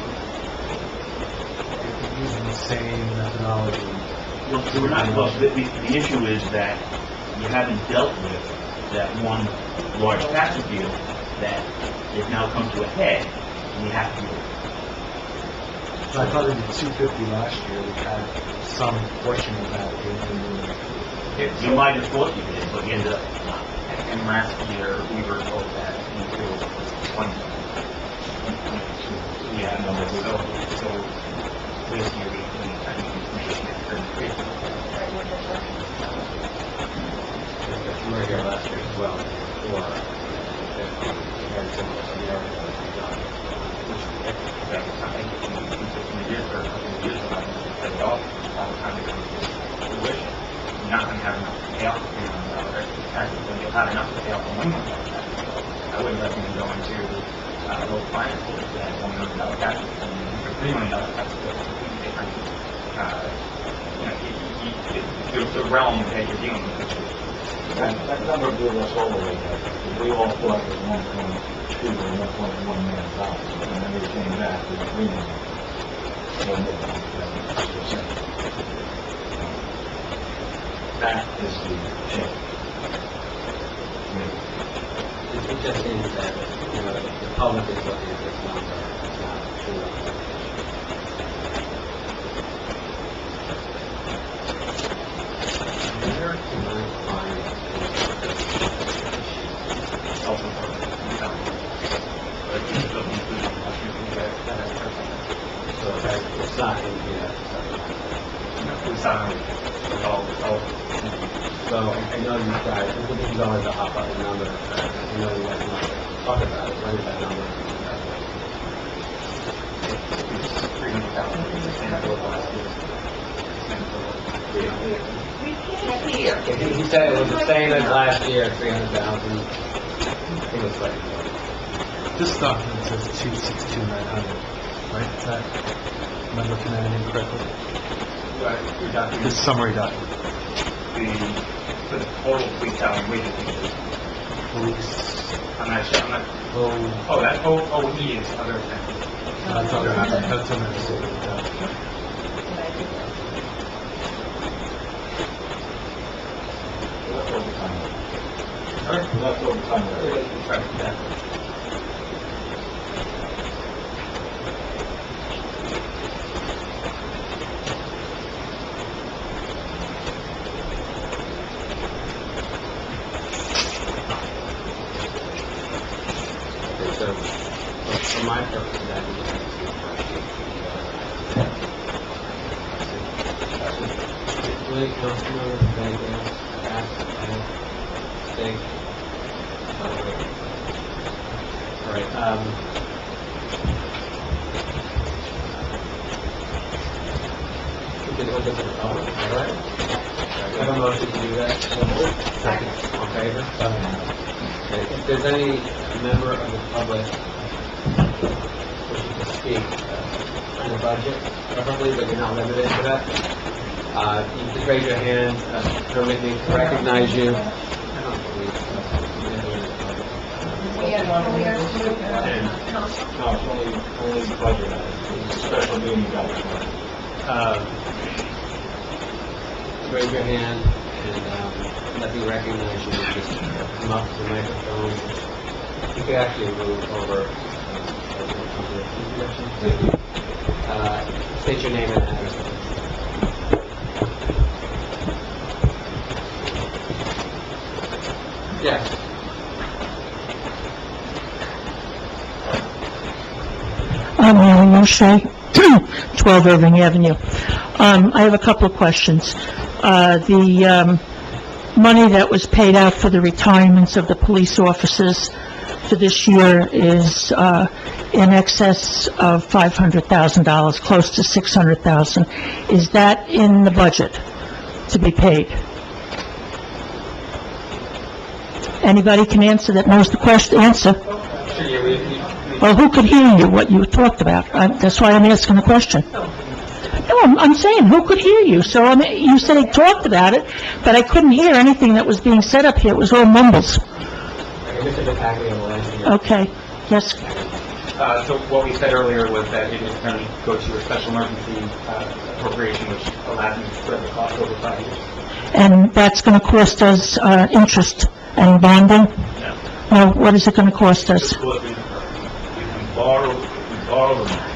using the same methodology. Well, we're not, well, the issue is that you haven't dealt with that one large tax appeal that has now come to a head, and you have to deal with it. So I thought in the 250 last year, we had some portion of that in You might have thought you did, but you ended up not. And last year, we were told that the appeal was 20. Yeah, no, so this year, I think we made it 33. You were here last year as well, or very similar to the area that we've done. That was something in the year or a couple of years ago, I said, all the time to come to fruition. You're not going to have enough to pay off the $3 million taxes, but you'll have enough to pay off the $1 million taxes. I wouldn't recommend going to local finance boards that have $1 million taxes, and for $3 million taxes, it's completely different. The realm that you're dealing with is That number blew us all away. We all thought it was 1.2 or 1.1 million dollars, and then we came back with $3 million. That is the change. It just seems that, the public is looking at this number, it's not true. Where can I find so it's not in here. It's all. So I know you guys, this is always a hot button number. I know you guys want to talk about it. Where is that number? It's 300,000. It's the same as it was last year. We can't hear. He said it was the same as last year, 300,000. I think it's like, This document says 262,900, right? Is that, am I looking at it incorrectly? But we got This summary document. the total police salary wages increase. Police, I'm not, he is other expenses. that's other, that's other. Left overtime. Left overtime. Right, yeah. so for my purposes, I think it's really comfortable with anything else. Think. All right. We can look at the public, all right? I have a motion to do that. Second. All in favor? Okay. If there's any member of the public wishing to speak on the budget, preferably, but you're not limited to that, you can just raise your hand, permit me to recognize you. I don't believe No, it's only budget items. It's a special meeting budget. Raise your hand and let me recognize you. Just come up to the microphone. You could actually move over. State your name and address. Yes. I'm Mary Moshe, 12 Irving Avenue. I have a couple of questions. The money that was paid out for the retirements of the police officers for this year is in excess of $500,000, close to $600,000. Is that in the budget to be paid? Anybody can answer that knows the question, answer. Well, who could hear you, what you talked about? That's why I'm asking the question. No, I'm saying, who could hear you? So, you said he talked about it, but I couldn't hear anything that was being said up here. It was all mumbles. Okay, yes. So what we said earlier was that it was going to go to a special emergency appropriation, which allows me to spread the cost over 5 years. And that's going to cost us interest and bonding? No. Well, what is it going to cost us? Because if we borrow the money,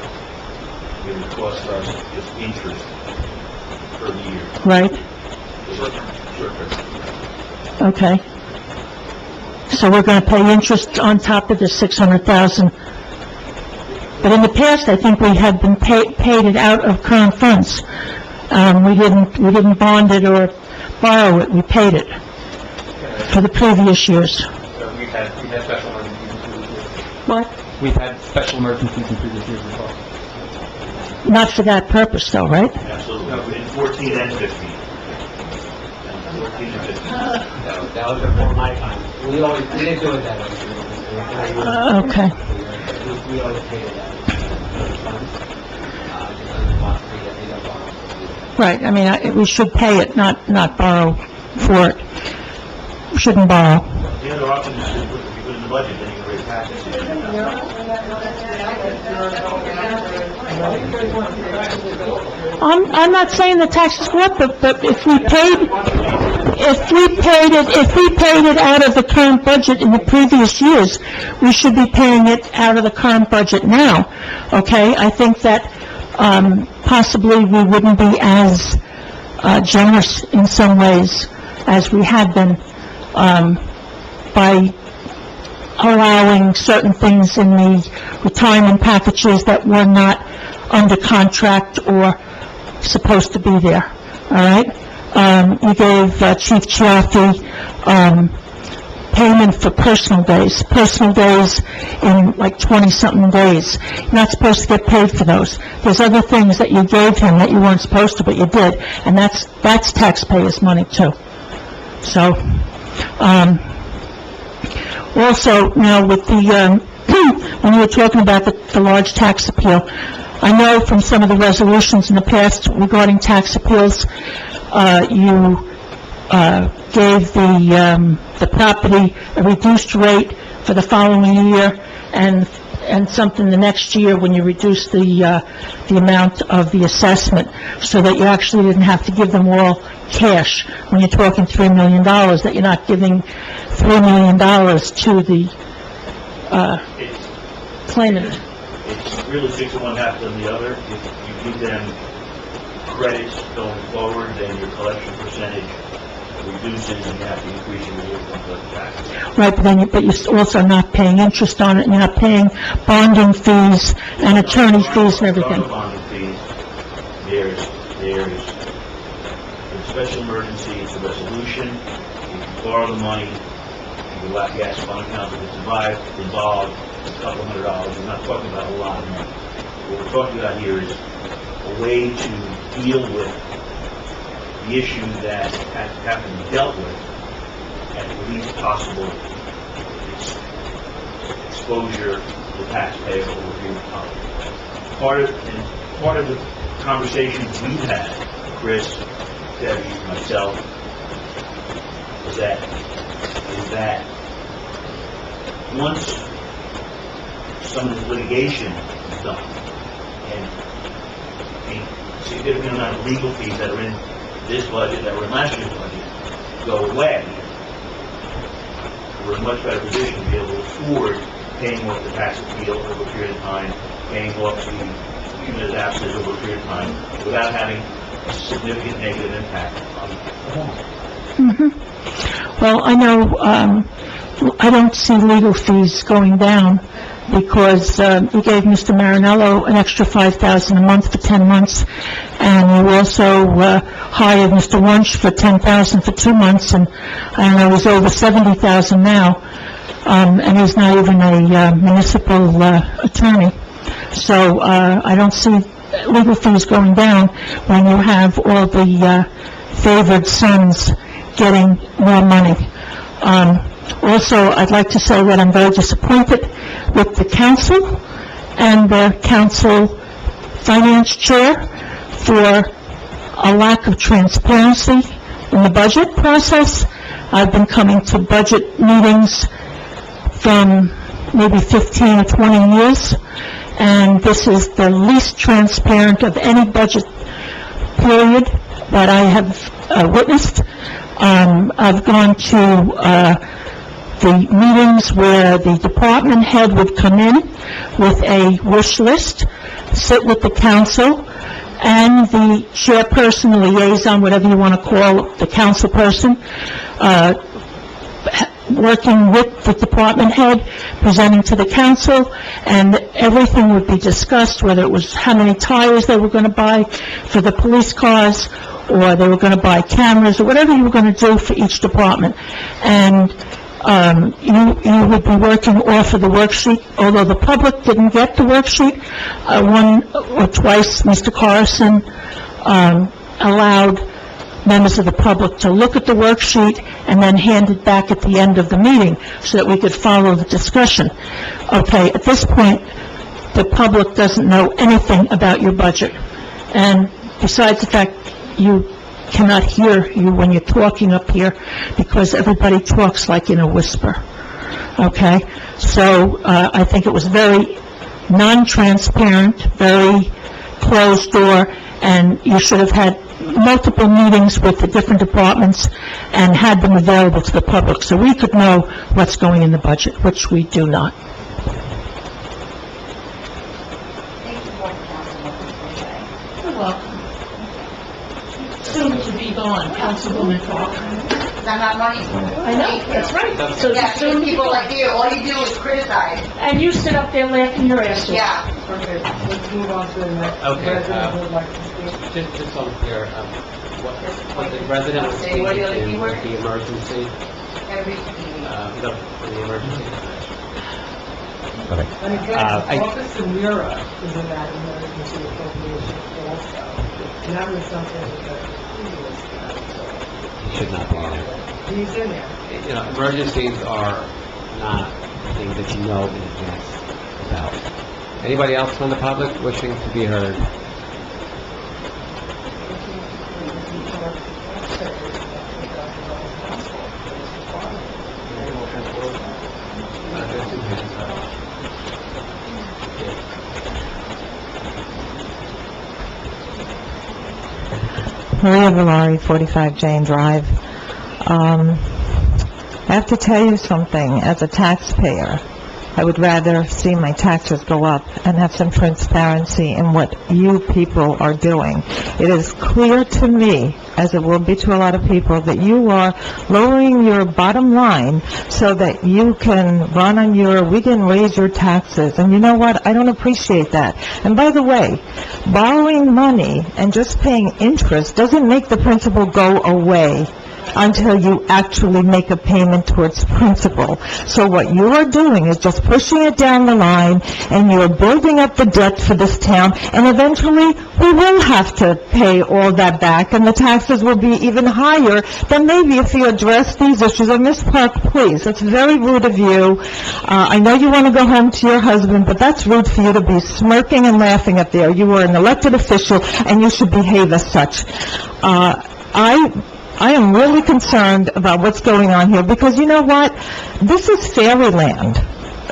it would cost us just interest per year. Right? Sure. Okay. So we're going to pay interest on top of the $600,000. But in the past, I think we had been paid it out of current funds. We didn't bond it or borrow it, we paid it for the previous years. So we've had special emergencies in previous years. What? We've had special emergencies in previous years as well. Not for that purpose though, right? Absolutely. In 14 and 15. 14 and 15. That was before my time. We didn't do it that way. Okay. We always paid it that way. Right, I mean, we should pay it, not borrow for it. shouldn't borrow. The other option is to put it in the budget, then you can raise taxes. I'm not saying the taxes go up, but if we paid it out of the current budget in the previous years, we should be paying it out of the current budget now, okay? I think that, possibly we wouldn't be as, generous in some ways as we have been, by allowing certain things in the retirement packages that were not under contract or supposed to be there, all right? You gave Chief Chiaffi, payment for personal days in like 20-something days. You're not supposed to get paid for those. There's other things that you gave him that you weren't supposed to, but you did, and that's taxpayers' money too. So, also, now with the, when you were talking about the large tax appeal, I know from some of the resolutions in the past regarding tax appeals, you gave the property a reduced rate for the following year, and something the next year when you reduced the amount of the assessment, so that you actually didn't have to give them all cash. When you're talking $3 million, that you're not giving $3 million to the claimant. It's really 6 of one, half of the other. If you give them credits going forward, then your collection percentage reduces and you have to increase your reserve fund collecting taxes. Right, but you're also not paying interest on it, and you're not paying bonding fees and attorney fees and everything. Bonding fees, there's a special emergency, it's a resolution, you can borrow the money, you go out, the gas fund account, if it's involved, it's a couple $100. We're not talking about a lot of money. What we're talking about here is a way to deal with the issue that has to have to be dealt with at the least possible exposure to the taxpayer over a period of time. Part of the conversations we've had, Chris, Debbie, myself, is that once some of this litigation is done, and a significant amount of legal fees that are in this budget, that were in last year's budget, go away, we're in a much better position to be able to afford paying off the tax appeal over a period of time, paying off the cumulative absences over a period of time, without having a significant negative impact on the home. Well, I know, I don't see legal fees going down, because you gave Mr. Marinello an extra $5,000 a month for 10 months, and you also hired Mr. Wunsch for $10,000 for 2 months, and I don't know, he's over $70,000 now, and he's not even a municipal attorney. So I don't see legal fees going down when you have all the favored sons getting more money. Also, I'd like to say that I'm very disappointed with the council and the council finance chair for a lack of transparency in the budget process. I've been coming to budget meetings from maybe 15 or 20 years, and this is the least transparent of any budget period that I have witnessed. I've gone to the meetings where the department head would come in with a wish list, sit with the council, and the chairperson, the liaison, whatever you want to call the council person, working with the department head, presenting to the council, and everything would be discussed, whether it was how many tires they were going to buy for the police cars, or they were going to buy cameras, or whatever you were going to do for each department. And you would be working off of the worksheet, although the public didn't get the worksheet. One or twice, Mr. Carson allowed members of the public to look at the worksheet and then hand it back at the end of the meeting so that we could follow the discussion. Okay, at this point, the public doesn't know anything about your budget. And besides the fact you cannot hear you when you're talking up here because everybody talks like in a whisper, okay? So, I think it was very non-transparent, very closed door, and you should have had multiple meetings with the different departments and had them available to the public so we could know what's going in the budget, which we do not. Thank you for Councilwoman Jose. You're welcome. Soon to be gone, Councilwoman Parker. Is that not money? I know, that's right. So Yeah, soon to be people gone. like you, all you do is criticize. And you sit up there laughing your ass off. Yeah. Okay, let's move on to the next. Okay, resident who would like to speak. Just so I'm clear, what the resident was Say what speaking the other to keyword? was the emergency, Every meeting. for the emergency. And again, I- Office of Mira is in that emergency appropriation also. And that was something that the previous council, He should not be in there. he's in there. You know, emergencies are not things that you know in advance about. Anybody else from the public wishing to be heard? There's two hands up. Maria Valari, 45 Jane Drive. I have to tell you something, as a taxpayer, I would rather see my taxes go up and have some transparency in what you people are doing. It is clear to me, as it will be to a lot of people, that you are lowering your bottom line so that you can run on we didn't raise your taxes. And you know what? I don't appreciate that. And by the way, borrowing money and just paying interest doesn't make the principal go away until you actually make a payment towards principal. So what you are doing is just pushing it down the line, and you're building up the debt for this town, and eventually we will have to pay all that back, and the taxes will be even higher than maybe if you address these issues. And Ms. Park, please, that's very rude of you. I know you want to go home to your husband, but that's rude for you to be smirking and laughing up there. You are an elected official, and you should behave as such. I am really concerned about what's going on here, because you know what? This is fairyland.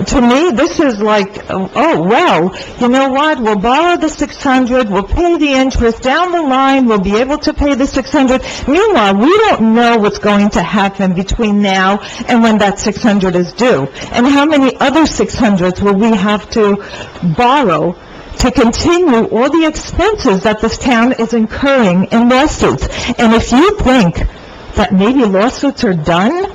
To me, this is like, oh, well, you know what? We'll borrow the 600, we'll pay the interest down the line, we'll be able to pay the 600. Meanwhile, we don't know what's going to happen between now and when that 600 is due. And how many other 600s will we have to borrow to continue all the expenses that this town is incurring in lawsuits? And if you think that maybe lawsuits are done,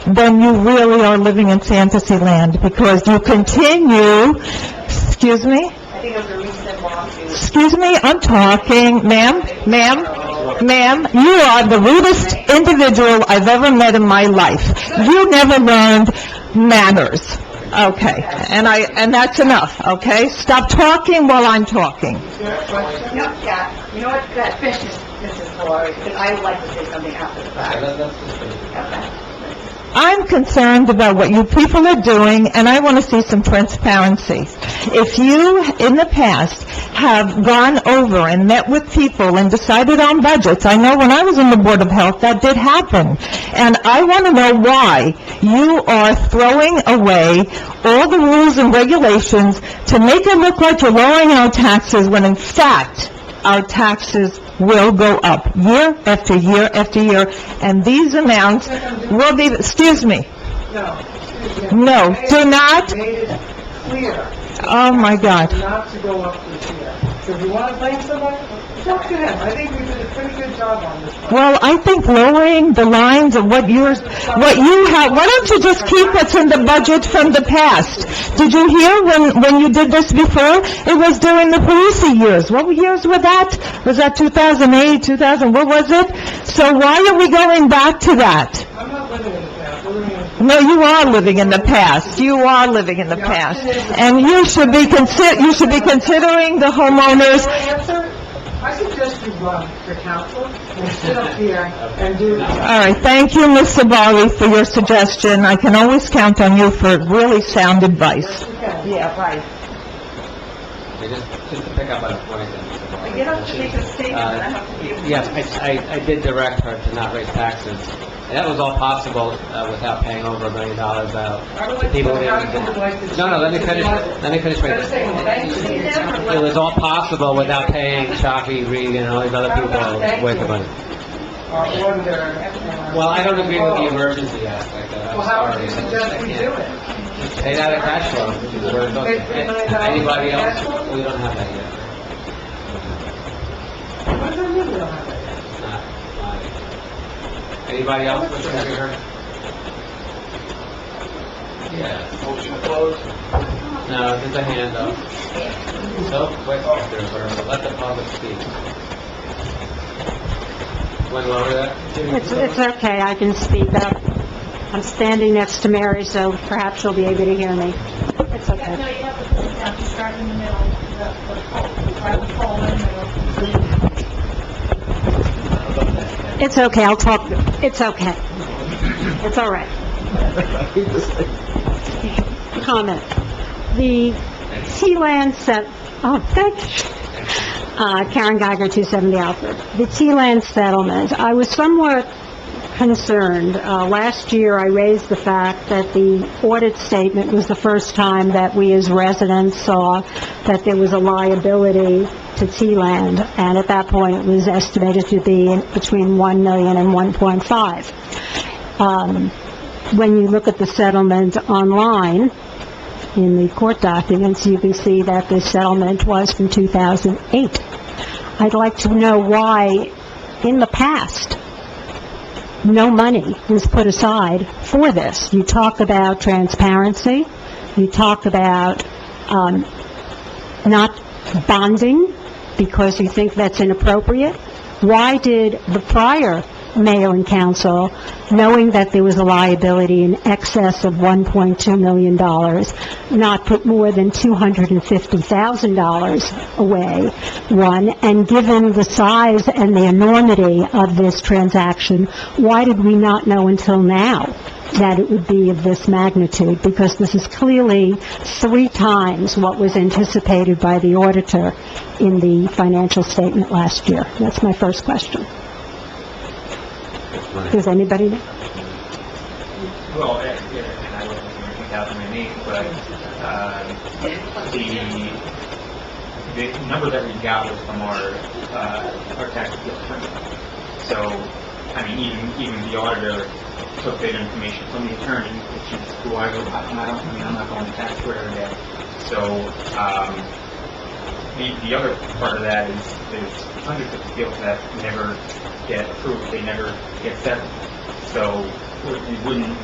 then you really are living in fantasy land, because you continue, excuse me? I think it was a recent lawsuit. Excuse me, I'm talking, ma'am, you are the rudest individual I've ever met in my life. You never learned manners. Okay, and that's enough, okay? Stop talking while I'm talking. No, yeah, you know what, that finish Mrs. Laurie, because I would like to say something after the fact. Let's just finish it. Okay. I'm concerned about what you people are doing, and I want to see some transparency. If you, in the past, have gone over and met with people and decided on budgets, I know when I was on the Board of Health, that did happen. And I want to know why you are throwing away all the rules and regulations to make it look like you're lowering our taxes, when in fact, our taxes will go up year after year after year, and these amounts will be, excuse me, no, do not, Made it clear oh my God. not to go up this year. So if you want to blame somebody, talk to him. I think we did a pretty good job on this one. Well, I think lowering the lines of what you have, why don't you just keep what's in the budget from the past? Did you hear when you did this before? It was during the Parisi years. What years were that? Was that 2008, 2000, what was it? So why are we going back to that? I'm not living in the past. We're living in the No, you are living in the past. You are living in the past. And you should be considering the homeowners. answer. I suggest you run for council and sit up here and do All right, thank you, Ms. Sabari, for your suggestion. I can always count on you for really sound advice. what you can. Yeah, right. Okay, just to pick up on a point that Mr. I Barber get up to make a mentioned. statement, I have to give... Yes, I did direct her to not raise taxes. And that was all possible without paying over $1 million out. I would like to People know how didn't- you would like to... No, let me finish my... Gotta say, well, thank you. It was all possible without paying Shockey, Regan, and all these other people worth of money. Well, I don't agree with the emergency aspect of it. I'm Well, how would sorry. you suggest we do it? Pay that a cash flow, which is where it goes. Pay $3 million Anybody in else? cash flow? We don't have that yet. What does that mean we don't have that yet? It's not. Anybody else? What's your heard? Yeah. Motion closed. No, there's a hand up. So, wait, let the public speak. Went over that? It's okay, I can speak up. I'm standing next to Mary, so perhaps she'll be able to hear me. It's No, okay. you have to put it down, you start in the middle, the pole in the middle. It's okay, I'll talk, it's okay. It's all right. Comment. The T-Land set, oh, thank you. Karen Geiger, 270 Alfred. The T-Land settlement, I was somewhat concerned. Last year, I raised the fact that the audit statement was the first time that we as residents saw that there was a liability to T-Land, and at that point, it was estimated to be between $1 million and $1.5 million. When you look at the settlement online, in the court documents, you can see that the settlement was from 2008. I'd like to know why, in the past, no money was put aside for this. You talk about transparency, you talk about not bonding because you think that's inappropriate. Why did the prior mayor and council, knowing that there was a liability in excess of $1.2 million, not put more than $250,000 away, one, and given the size and the enormity of this transaction, why did we not know until now that it would be of this magnitude? Because this is clearly 3 times what was anticipated by the auditor in the financial statement last year. That's my first question. Does anybody know? Well, and I wasn't here in 2008, but the number that we got was from our tax appeal attorney. So, I mean, even the auditor took that information from the attorney, which is who I'm not going to tax court every day. So, the other part of that is there's hundreds of appeals that never get approved, they never get settled. So we wouldn't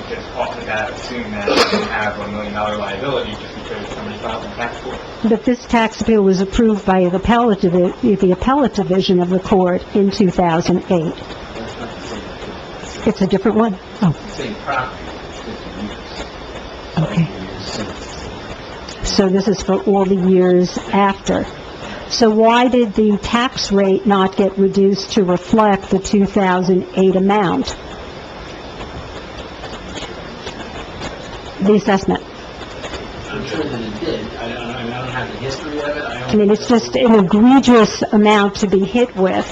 just off the bat assume that we didn't have $1 million liability just because somebody filed in tax court. But this tax appeal was approved by the appellate division of the court in 2008. It's a different one? Oh. Same property, 50 years. Okay. So this is for all the years after. So why did the tax rate not get reduced to reflect the 2008 amount? The assessment. I'm sure that it did. I don't have the history of it. I mean, it's just an egregious amount to be hit with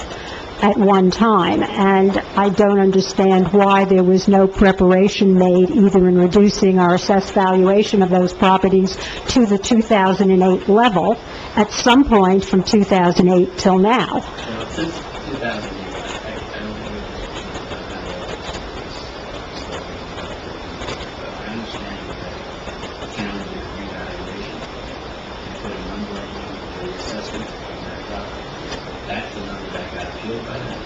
at one time, and I don't understand why there was no preparation made either in reducing our assessed valuation of those properties to the 2008 level at some point from 2008 till now. Since 2008, I don't think I understand that the county did a revaluation and put a number on the assessment of that property. That's the number that got appealed by them.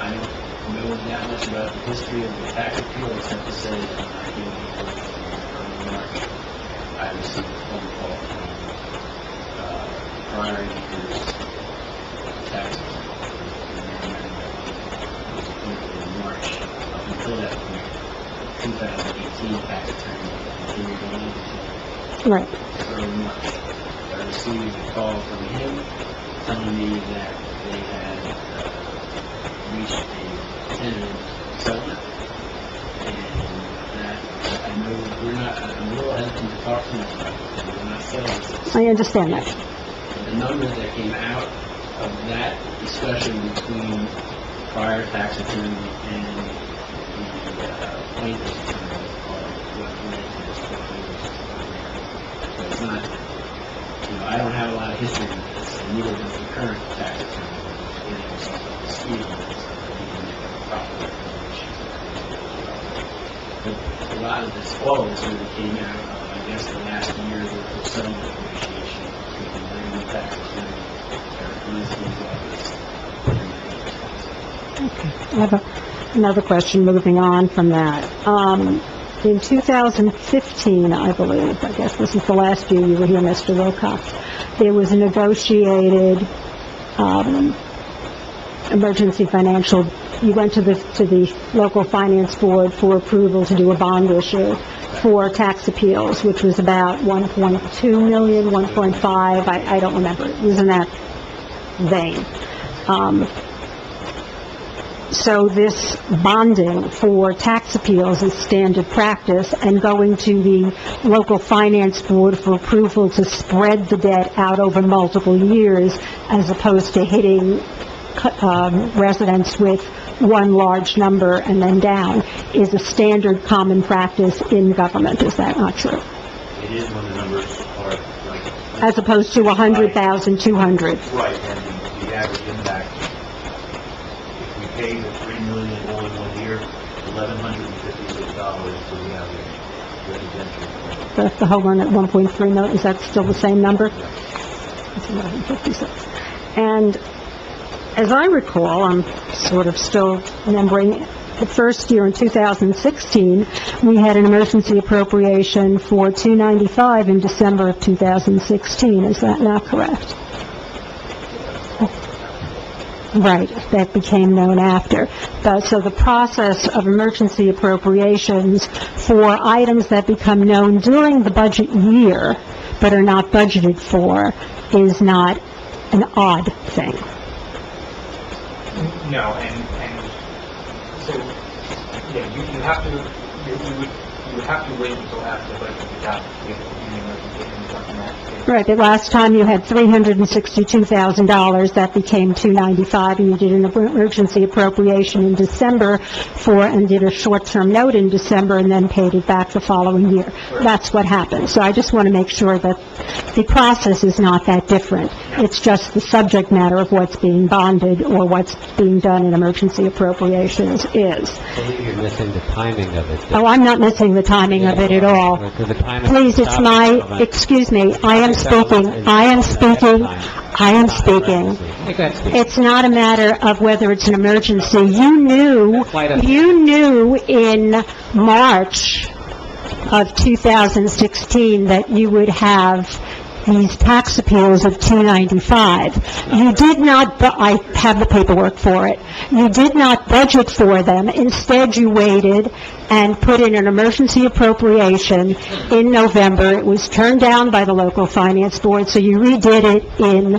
I don't know that much about the history of the tax appeal except to say that when I came before in early March, I received a phone call from prior year's taxes. And was appointed in March. Up until that point, 2018 tax attorney continued on until Right. early March. I received a call from him telling me that they had reached a tentative settlement, and that I know I'm a little hesitant to talk too much about it, we're not settling this. I understand that. The numbers that came out of that discussion between prior tax attorney and the plaintiff's attorney are what led to this proposed. So it's not, I don't have a lot of history with this, and neither does the current tax attorney. Getting himself up to speed on this, so he can make a proper recommendation. But a lot of this, all of this really came out of, I guess, the last year's worth of settlement negotiation between the Brandon tax attorney, Eric Bernstein's office, I have another question moving on from that. In 2015, I believe, I guess this is the last year you were here, Mr. Wilcox, there was a negotiated emergency financial, you went to the local finance board for approval to do a bond issue for tax appeals, which was about 1.2 million, 1.5, I don't remember, it was in that vein. So this bonding for tax appeals is standard practice, and going to the local finance board for approval to spread the debt out over multiple years as opposed to hitting residents with one large number and then down is a standard common practice in government. Is that not true? It is when the numbers are like... As opposed to 100,000, 200. Right, and the average impact, if we pay the $3 million all in 1 year, $1,156 for the average residential. That's the whole one at 1.3 million. Is that still the same number? It's 1156. And as I recall, I'm sort of still remembering the first year in 2016, we had an emergency appropriation for $295 in December of 2016. Is that not correct? Right, that became known after. So the process of emergency appropriations for items that become known during the budget year but are not budgeted for is not an odd thing. No, and so, yeah, you have to, you would have to wait until after the budget is out to be able to do the emergency and something like that. Right, the last time you had $362,000, that became $295, and you did an emergency appropriation in December and did a short-term note in December, and then paid it back the following year. That's what happened. So I just want to make sure that the process is not that different. It's just the subject matter of what's being bonded or what's being done in emergency appropriations is. I believe you're missing the timing of it. Oh, I'm not missing the timing of it at all. Please, it's my, excuse me, I am speaking. It's not a matter of whether it's an emergency. You knew in March of 2016 that you would have these tax appeals of $295. You did not, I have the paperwork for it. You did not budget for them. Instead, you waited and put in an emergency appropriation in November. It was turned down by the local finance board, so you redid it in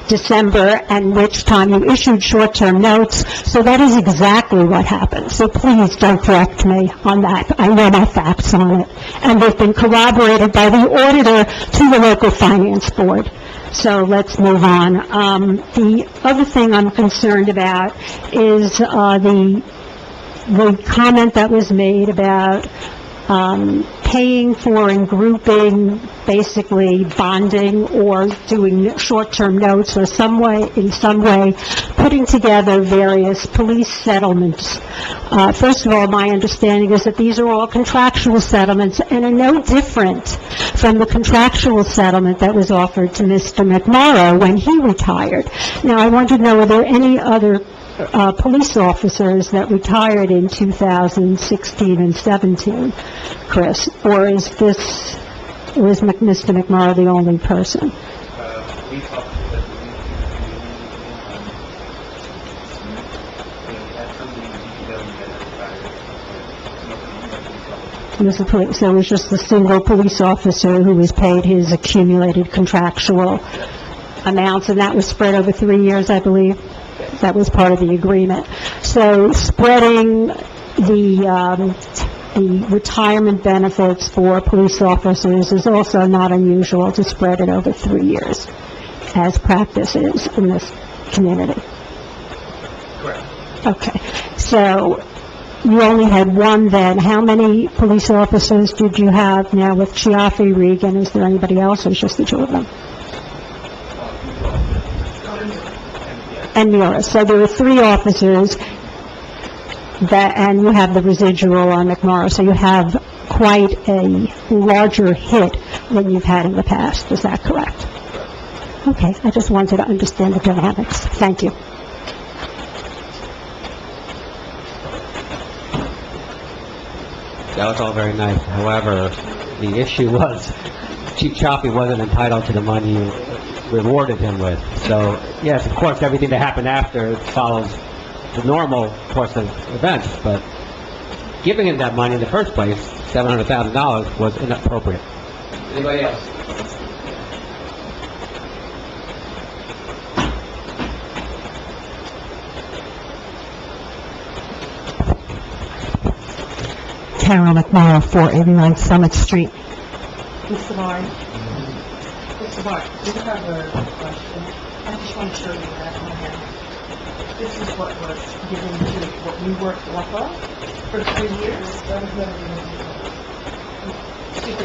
December, and which time you issued short-term notes. So that is exactly what happened. So please don't correct me on that. I know my facts on it. And they've been corroborated by the auditor to the local finance board. So let's move on. The other thing I'm concerned about is the comment that was made about paying for and grouping, basically bonding or doing short-term notes or in some way, putting together various police settlements. First of all, my understanding is that these are all contractual settlements and are no different from the contractual settlement that was offered to Mr. McMorrow when he retired. Now, I want to know, are there any other police officers that retired in 2016 and 17, Chris? Or is Mr. McMorrow the only person? Police officers that that's something that So it was just the single police officer who was paid his accumulated contractual amounts, and that was spread over 3 years, I believe? That was part of the agreement. So spreading the the retirement benefits for police officers is also not unusual to spread it over 3 years, as practice is in this community. Correct. Okay, so you only had one then. How many police officers did you have now with Chiaffi, Regan? Is there anybody else, or is just the two of them? And Mura. So there were 3 officers that, and you have the residual on McMorris, so you have quite a larger hit than you've had in the past. Is that correct? Okay, I just wanted to understand the dynamics. Thank you. That was all very nice. However, the issue was Chief Chiaffi wasn't entitled to the money you rewarded him with. So, yes, of course, everything that happened after follows the normal course of events, but giving him that money in the first place, $700,000, was inappropriate. Anybody else? Carol McMorrow, 489 Summit Street. Mr. Barr, you have a question. I just want to show you that on here. This is what was given to, what we worked off of for 3 years. Excuse me,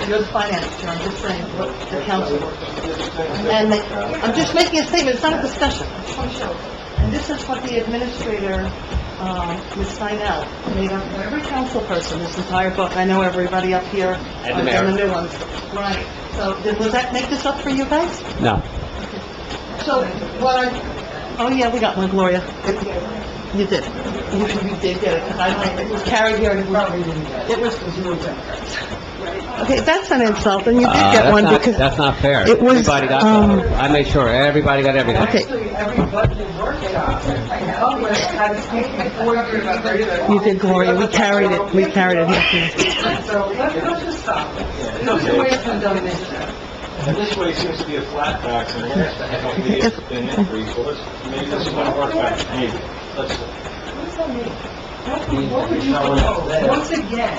you're the finance chair, I'm just saying what the council worked on. And I'm just making a statement, it's not a discussion, I just want to show. And this is what the administrator, Ms. Steinel, made up for every council person, this entire book. I know everybody up here, and the new ones. Right. So, was that make this up for you guys? No. So, oh yeah, we got one, Gloria. You did. You did get it, because it was carried here, and it was okay, that's an insult, and you did get one, because... That's not fair. It was, Everybody got I made sure everybody got everything. Okay. Every budget workshop, You did, Gloria. We carried it here. So let's just stop. This is the way it's been done this year. And this way seems to be a flat tax, and last time it's been increased, so maybe this is going to work out, maybe. What does that mean? What would you propose? Once again,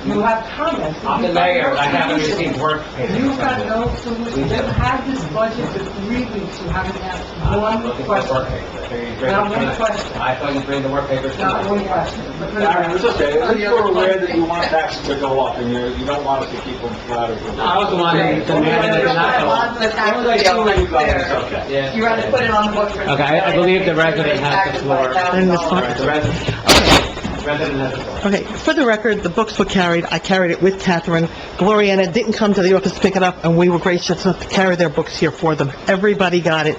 you have comments. I'm the mayor, I haven't received work papers. You've got no solution. You have this budget for 3 weeks, you haven't asked one Looking for work question. papers. Not one question. I thought you'd bring the work papers Not tonight. one question. Aaron, it's okay, at least we're aware that you want taxes to go up, and you don't want us to keep them flat or... I was the one who demanded it not go up. Yeah. You rather put it on the book for... Okay, I believe the resident has the floor. And Ms. Funk? The resident has the floor. Okay, for the record, the books were carried. I carried it with Catherine. Gloria and Ed didn't come to the office to pick it up, and we were gracious enough to carry their books here for them. Everybody got it.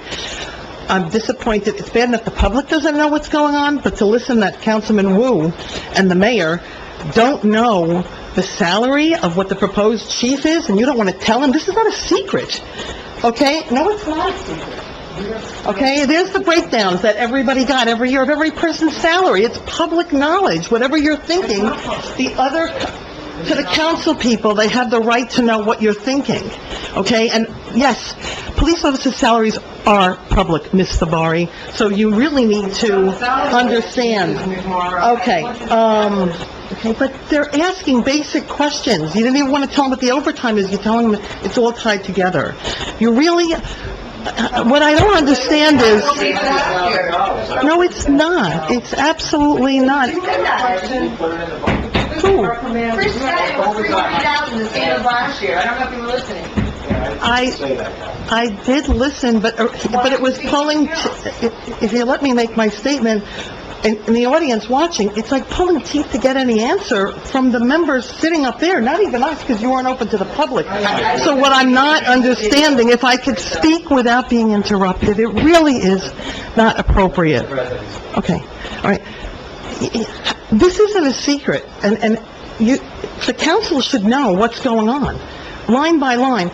I'm disappointed. It's bad enough the public doesn't know what's going on, but to listen that Councilman Wu and the mayor don't know the salary of what the proposed chief is, and you don't want to tell him, this is not a secret, okay? No, it's not a secret. Okay, there's the breakdowns that everybody got every year of every person's salary. It's public knowledge, whatever you're thinking. To the council people, they have the right to know what you're thinking, okay? And yes, police officers' salaries are public, Ms. Sabari, so you really need to understand. Okay, okay, but they're asking basic questions. You didn't even want to tell them what the overtime is. You're telling them it's all tied together. You really... what I don't understand is... No, it's not. It's absolutely not. Who? Chris said it was $300,000 the same as last year. I don't know if you were listening. I did listen, but it was pulling, if you let me make my statement, in the audience watching, it's like pulling teeth to get any answer from the members sitting up there, not even us, because you weren't open to the public. So what I'm not understanding, if I could speak without being interrupted, it really is not appropriate. Okay, all right. This isn't a secret, and the council should know what's going on, line by line.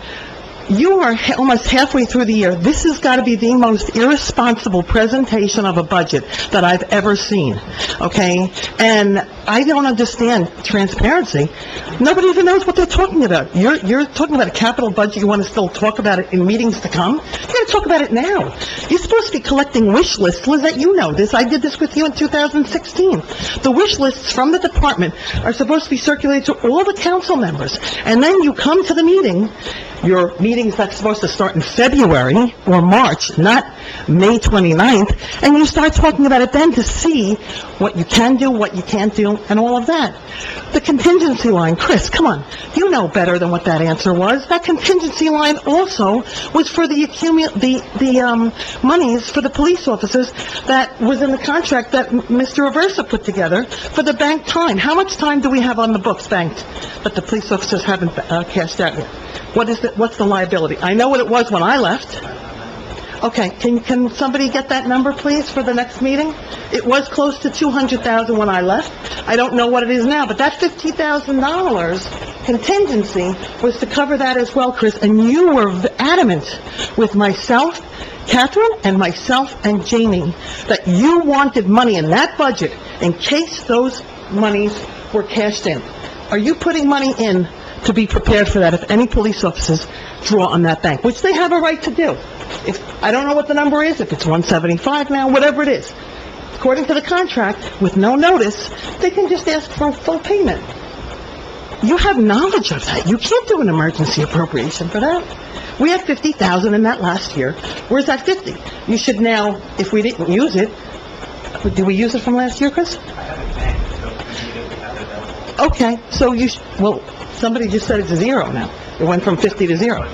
You are almost halfway through the year. This has got to be the most irresponsible presentation of a budget that I've ever seen, okay? And I don't understand transparency. Nobody even knows what they're talking about. You're talking about a capital budget, you want to still talk about it in meetings to come? You got to talk about it now. You're supposed to be collecting wish lists. Lizette, you know this. I did this with you in 2016. The wish lists from the department are supposed to be circulated to all the council members. And then you come to the meeting, your meeting's that's supposed to start in February or March, not May 29th, and you start talking about it then to see what you can do, what you can't do, and all of that. The contingency line, Chris, come on, you know better than what that answer was. That contingency line also was for the monies for the police officers that was in the contract that Mr. Aversa put together for the bank time. How much time do we have on the books banked that the police officers haven't cashed out yet? What's the liability? I know what it was when I left. Okay, can somebody get that number, please, for the next meeting? It was close to $200,000 when I left. I don't know what it is now, but that $50,000 contingency was to cover that as well, Chris, and you were adamant with myself, Catherine, and myself and Jamie, that you wanted money in that budget in case those monies were cashed in. Are you putting money in to be prepared for that if any police officers draw on that bank, which they have a right to do? I don't know what the number is, if it's 175 now, whatever it is. According to the contract, with no notice, they can just ask for full payment. You have knowledge of that. You can't do an emergency appropriation for that. We had $50,000 in that last year. Where's that 50? You should now, if we didn't use it, did we use it from last year, Chris? Okay, so well, somebody just said it's zero now. It went from 50 to zero.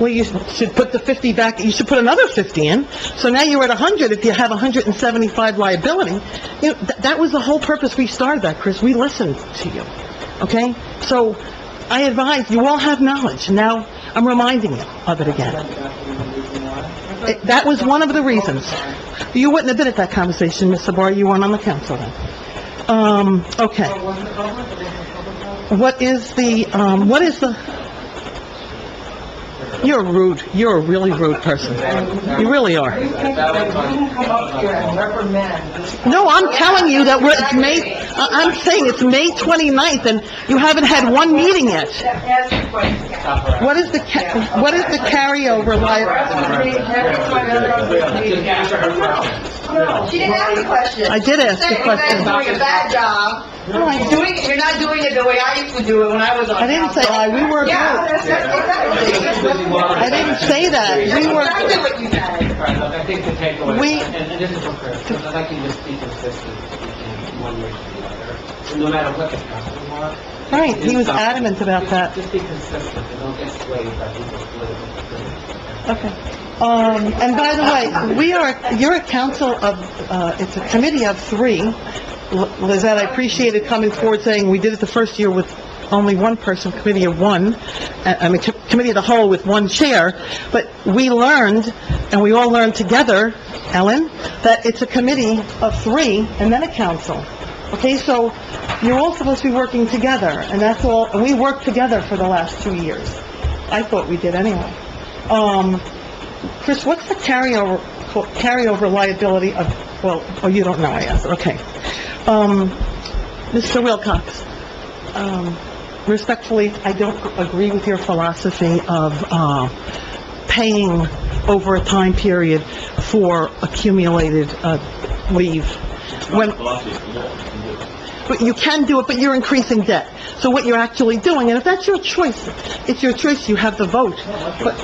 Well, you should put the 50 back, you should put another 50 in, so now you're at 100 if you have 175 liability. You know, that was the whole purpose we started that, Chris. We listened to you, okay? So, I advise, you all have knowledge. Now, I'm reminding you of it again. That was one of the reasons. You wouldn't have been at that conversation, Ms. Sabari, you weren't on the council then. Okay. What is the... You're rude. You're a really rude person. You really are. You can come up here and reprimand. No, I'm telling you that it's May, I'm saying it's May 29th, and you haven't had one meeting yet. What is the carryover She didn't ask the question. I did ask the question. You're doing a bad job. No, You're not doing it the way I used to do it when I was on council. I didn't say we were... Yeah, that's exactly. I didn't say that. We were... Exactly what you said. I think the takeaway, and this is for Chris, because I'd like you to just be consistent in one year to the other, no matter what the council wants. Right, he was adamant about that. Just be consistent, and don't get swayed by people's political opinions. Okay. And by the way, you're a council of, it's a committee of 3. Lizette, I appreciated coming forward saying we did it the first year with only one person, committee of 1, I mean, committee of the whole with 1 chair, but we learned, and we all learned together, Ellen, that it's a committee of 3 and then a council. Okay, so you're all supposed to be working together, and that's all, and we worked together for the last 2 years. I thought we did anyway. Chris, what's the carryover liability of, well, oh, you don't know, I asked, okay. Mr. Wilcox, respectfully, I don't agree with your philosophy of paying over a time period for accumulated leave. But you can do it, but you're increasing debt. So what you're actually doing, and if that's your choice, it's your choice, you have the vote. But,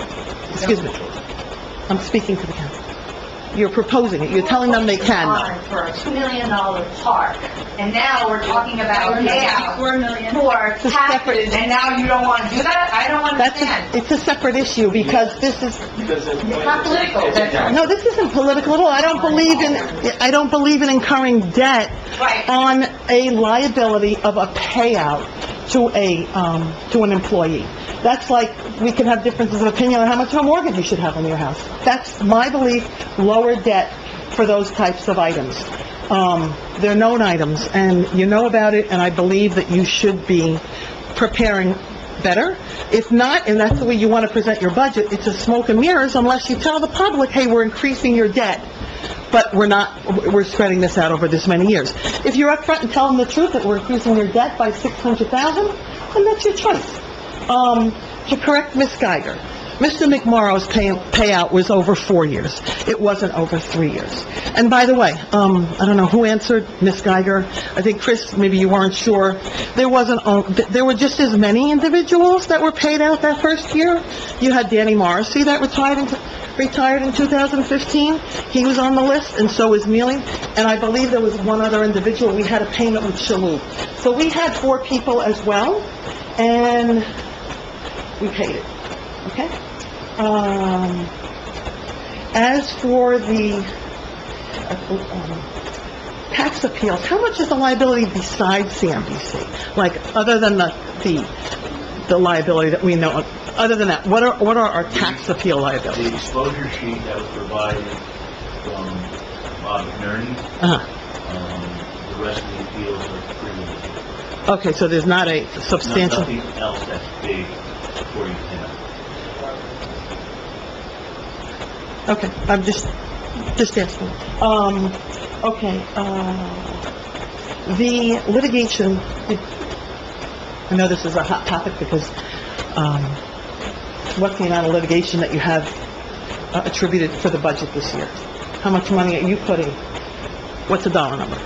excuse me, I'm speaking to the council. You're proposing it, you're telling them they can. For a $2 million park, and now we're talking about payout for taxes, and now you don't want to do that? I don't understand. It's a separate issue, because this is... It's not political. No, this isn't political at all. I don't believe in incurring debt on a liability of a payout to an employee. That's like, we can have differences of opinion on how much of a mortgage you should have on your house. That's my belief, lower debt for those types of items. They're known items, and you know about it, and I believe that you should be preparing better? If not, and that's the way you want to present your budget, it's a smoke and mirrors unless you tell the public, hey, we're increasing your debt, but we're spreading this out over this many years. If you're upfront and tell them the truth that we're increasing your debt by $600,000, then that's your choice. To correct Ms. Geiger, Mr. McMorrow's payout was over 4 years. It wasn't over 3 years. And by the way, I don't know who answered, Ms. Geiger. I think, Chris, maybe you weren't sure. There were just as many individuals that were paid out that first year. You had Danny Morrissey that retired in 2015. He was on the list, and so was Mealy. And I believe there was one other individual. We had a payment with Shalhoub. So we had 4 people as well, and we paid it. Okay? As for the tax appeals, how much is the liability besides CNBC? Like, other than the liability that we know, other than that, what are our tax appeal liabilities? The exposure sheet that was provided from Bob McNerney, the rest of the appeals are pretty... Okay, so there's not a substantial... Nothing else that's big according to him. Okay, I'm just asking. Okay, the litigation, I know this is a hot topic because, what's the amount of litigation that you have attributed for the budget this year? How much money are you putting? What's the dollar number?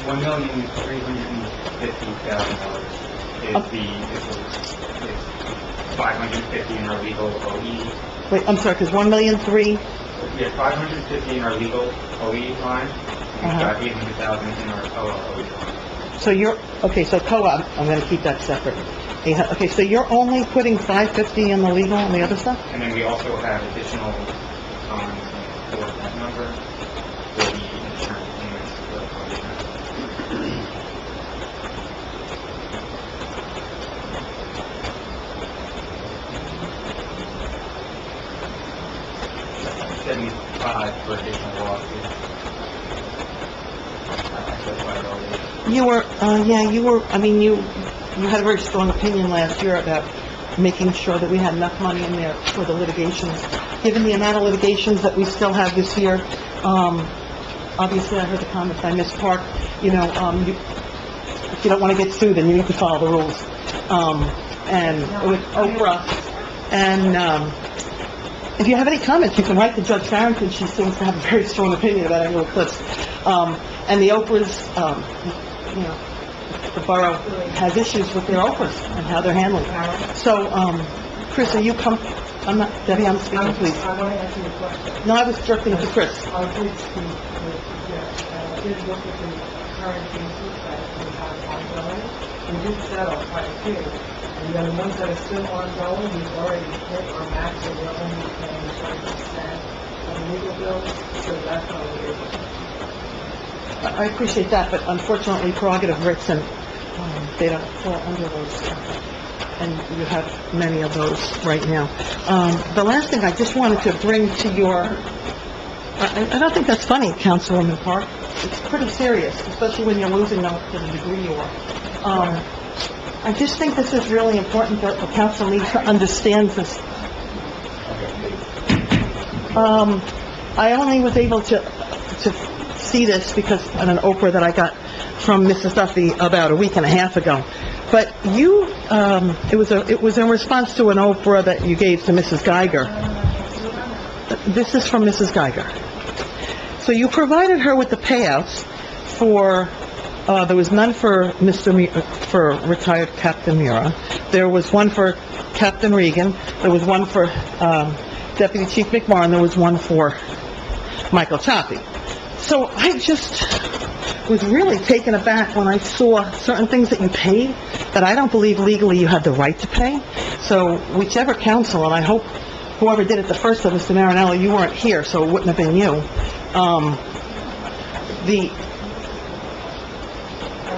$1,350,000 is 550 in our legal OE. Wait, I'm sorry, because 1,000,003? Yeah, 550 in our legal OE line, and we've got 800,000 in our OE line. So so co-op, I'm going to keep that separate. Okay, so you're only putting 550 in the legal and the other stuff? And then we also have additional funds for that number for the insurance payments for the contract. $75 for additional lawsuits. I said quite earlier. You had a very strong opinion last year about making sure that we had enough money in there for the litigations. Given the amount of litigations that we still have this year, obviously I heard the comments by Ms. Park, if you don't want to get sued, then you need to follow the rules. And with Oprah, and if you have any comments, you can write to Judge Farrington. She seems to have a very strong opinion about Annual Eclipse. And the Oprahs, the borough has issues with their Oprahs and how they're handling it. So, Chris, I'm not, Debbie, I'm speaking, please. I want to answer your question. No, I was directing it to Chris. I did speak with, I did look at the current cases that we have ongoing. We did settle quite a few. And then the ones that are still ongoing, we've already hit our max of revenue paying 20% of legal bills, so that's how we're able to. I appreciate that, but unfortunately, prerogative writs, and they don't fall under those, and you have many of those right now. The last thing I just wanted to bring to your, I don't think that's funny, Councilwoman Park. It's pretty serious, especially when you're losing them to the degree you are. I just think this is really important that the council needs to understand this. I only was able to see this because of an Oprah that I got from Mrs. Duffy about a week and a half ago. But you, it was in response to an Oprah that you gave to Mrs. Geiger. This is from Mrs. Geiger. So you provided her with the payouts for, there was none for for retired Captain Mura. There was one for Captain Regan. There was one for Deputy Chief McMahon. There was one for Michael Choppy. So I just was really taken aback when I saw certain things that you paid that I don't believe legally you had the right to pay. So whichever council, and I hope whoever did it the first time, Mr. Marinello, you weren't here, so it wouldn't have been you.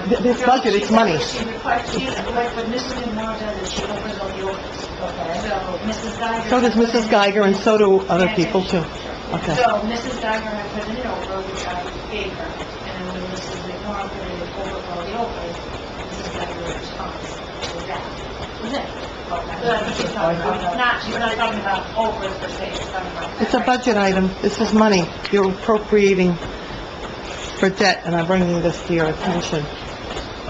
This budget, it's money. She requests, what Mrs. McMorrow does is she opens up the office, okay? So Mrs. Geiger... So does Mrs. Geiger, and so do other people, too. Okay. So Mrs. Geiger had put it over, which I gave her, and then when Mrs. McMorro put it over for the overs, Mrs. Geiger's response was that. Was it? Okay. So that's what she's talking about. She's not talking about overs per se, she's talking about. It's a budget item. This is money you're appropriating for debt, and I'm bringing this to your attention.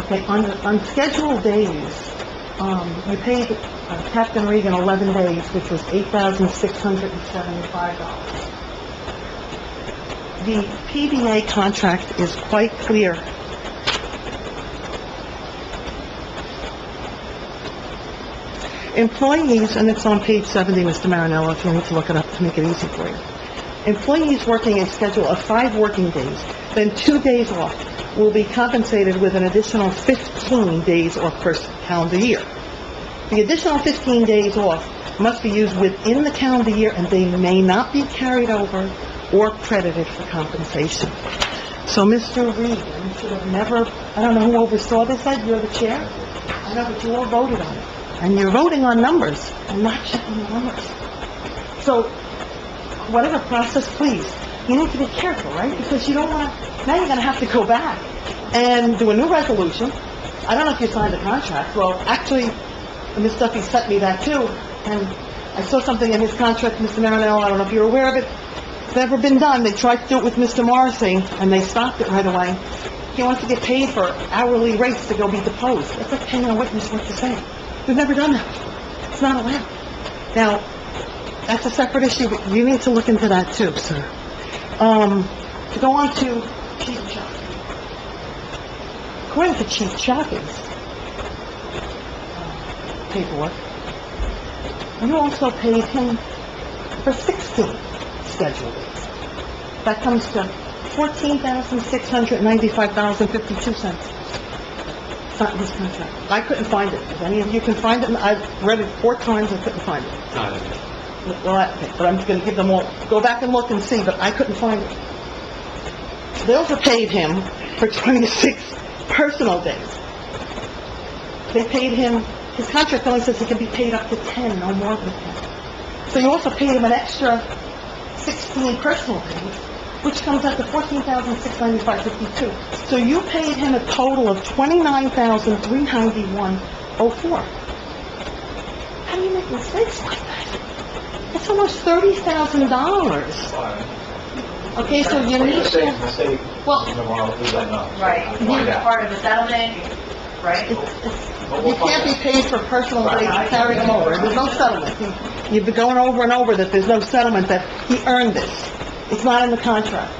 Okay, on scheduled days, we paid Captain Regan 11 days, which was $8,675. The PBA contract is quite clear. Employees, and it's on page 70, Mr. Marinello, if you need to look it up to make it easy for you. Employees working a schedule of 5 working days, then 2 days off, will be compensated with an additional 15 days off per calendar year. The additional 15 days off must be used within the calendar year, and they may not be carried over or credited for compensation. So Mr. Regan should have never, I don't know who oversaw this, Ed, you're the chair? I know, but you all voted on it. And you're voting on numbers and not checking the numbers. So, whatever process, please, you need to be careful, right? Because you don't want to, now you're going to have to go back and do a new resolution. I don't know if you signed a contract. Well, actually, Ms. Duffy sent me that too, and I saw something in his contract, Mr. Marinello, I don't know if you're aware of it. It's never been done. They tried to do it with Mr. Morrissey, and they stopped it right away. He wants to get paid for hourly rates to go be deposed. That's like paying a witness what to say. We've never done that. It's not allowed. Now, that's a separate issue, but you need to look into that too, sir. To go on to Chief Chaffee. According to Chief Chaffee's paperwork, you also paid him for 16 scheduled days. That comes to $14,695.52. It's not in his contract. I couldn't find it. If any of you can find it, I've read it 4 times, I couldn't find it. Well, okay, but I'm going to give them all, go back and look and see, but I couldn't find it. They also paid him for 26 personal days. They paid him, his contract only says he can be paid up to 10, no more than 10. So you also paid him an extra 16 personal days, which comes out to $14,695.52. So you paid him a total of $29,391.04. How do you make mistakes like that? That's almost $30,000. Okay, so you need to... Well, Right, you're part of the settlement, right? you can't be paid for personal days and carry them over. There's no settlement. You've been going over and over that there's no settlement, that he earned this. It's not in the contract,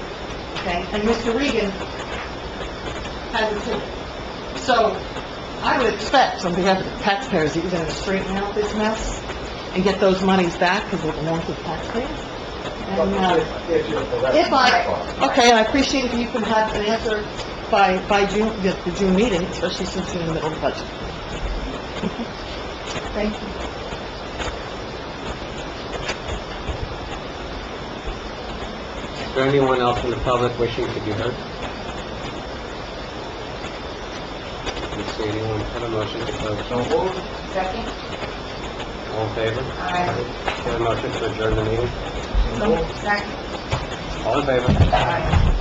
okay? And Mr. Regan has it too. So, I would expect, on behalf of the taxpayers, that you're going to straighten out this mess and get those monies back, because they belong to the taxpayers. And, okay, I appreciate if you can have an answer by June, the June meeting, especially since you're in the middle of the budget. Thank you. Is there anyone else in the public wishing to be heard? Don't see anyone. Have a motion to close. Second? All in favor? Aye. Have a motion to adjourn the meeting? Second. All in favor? Aye.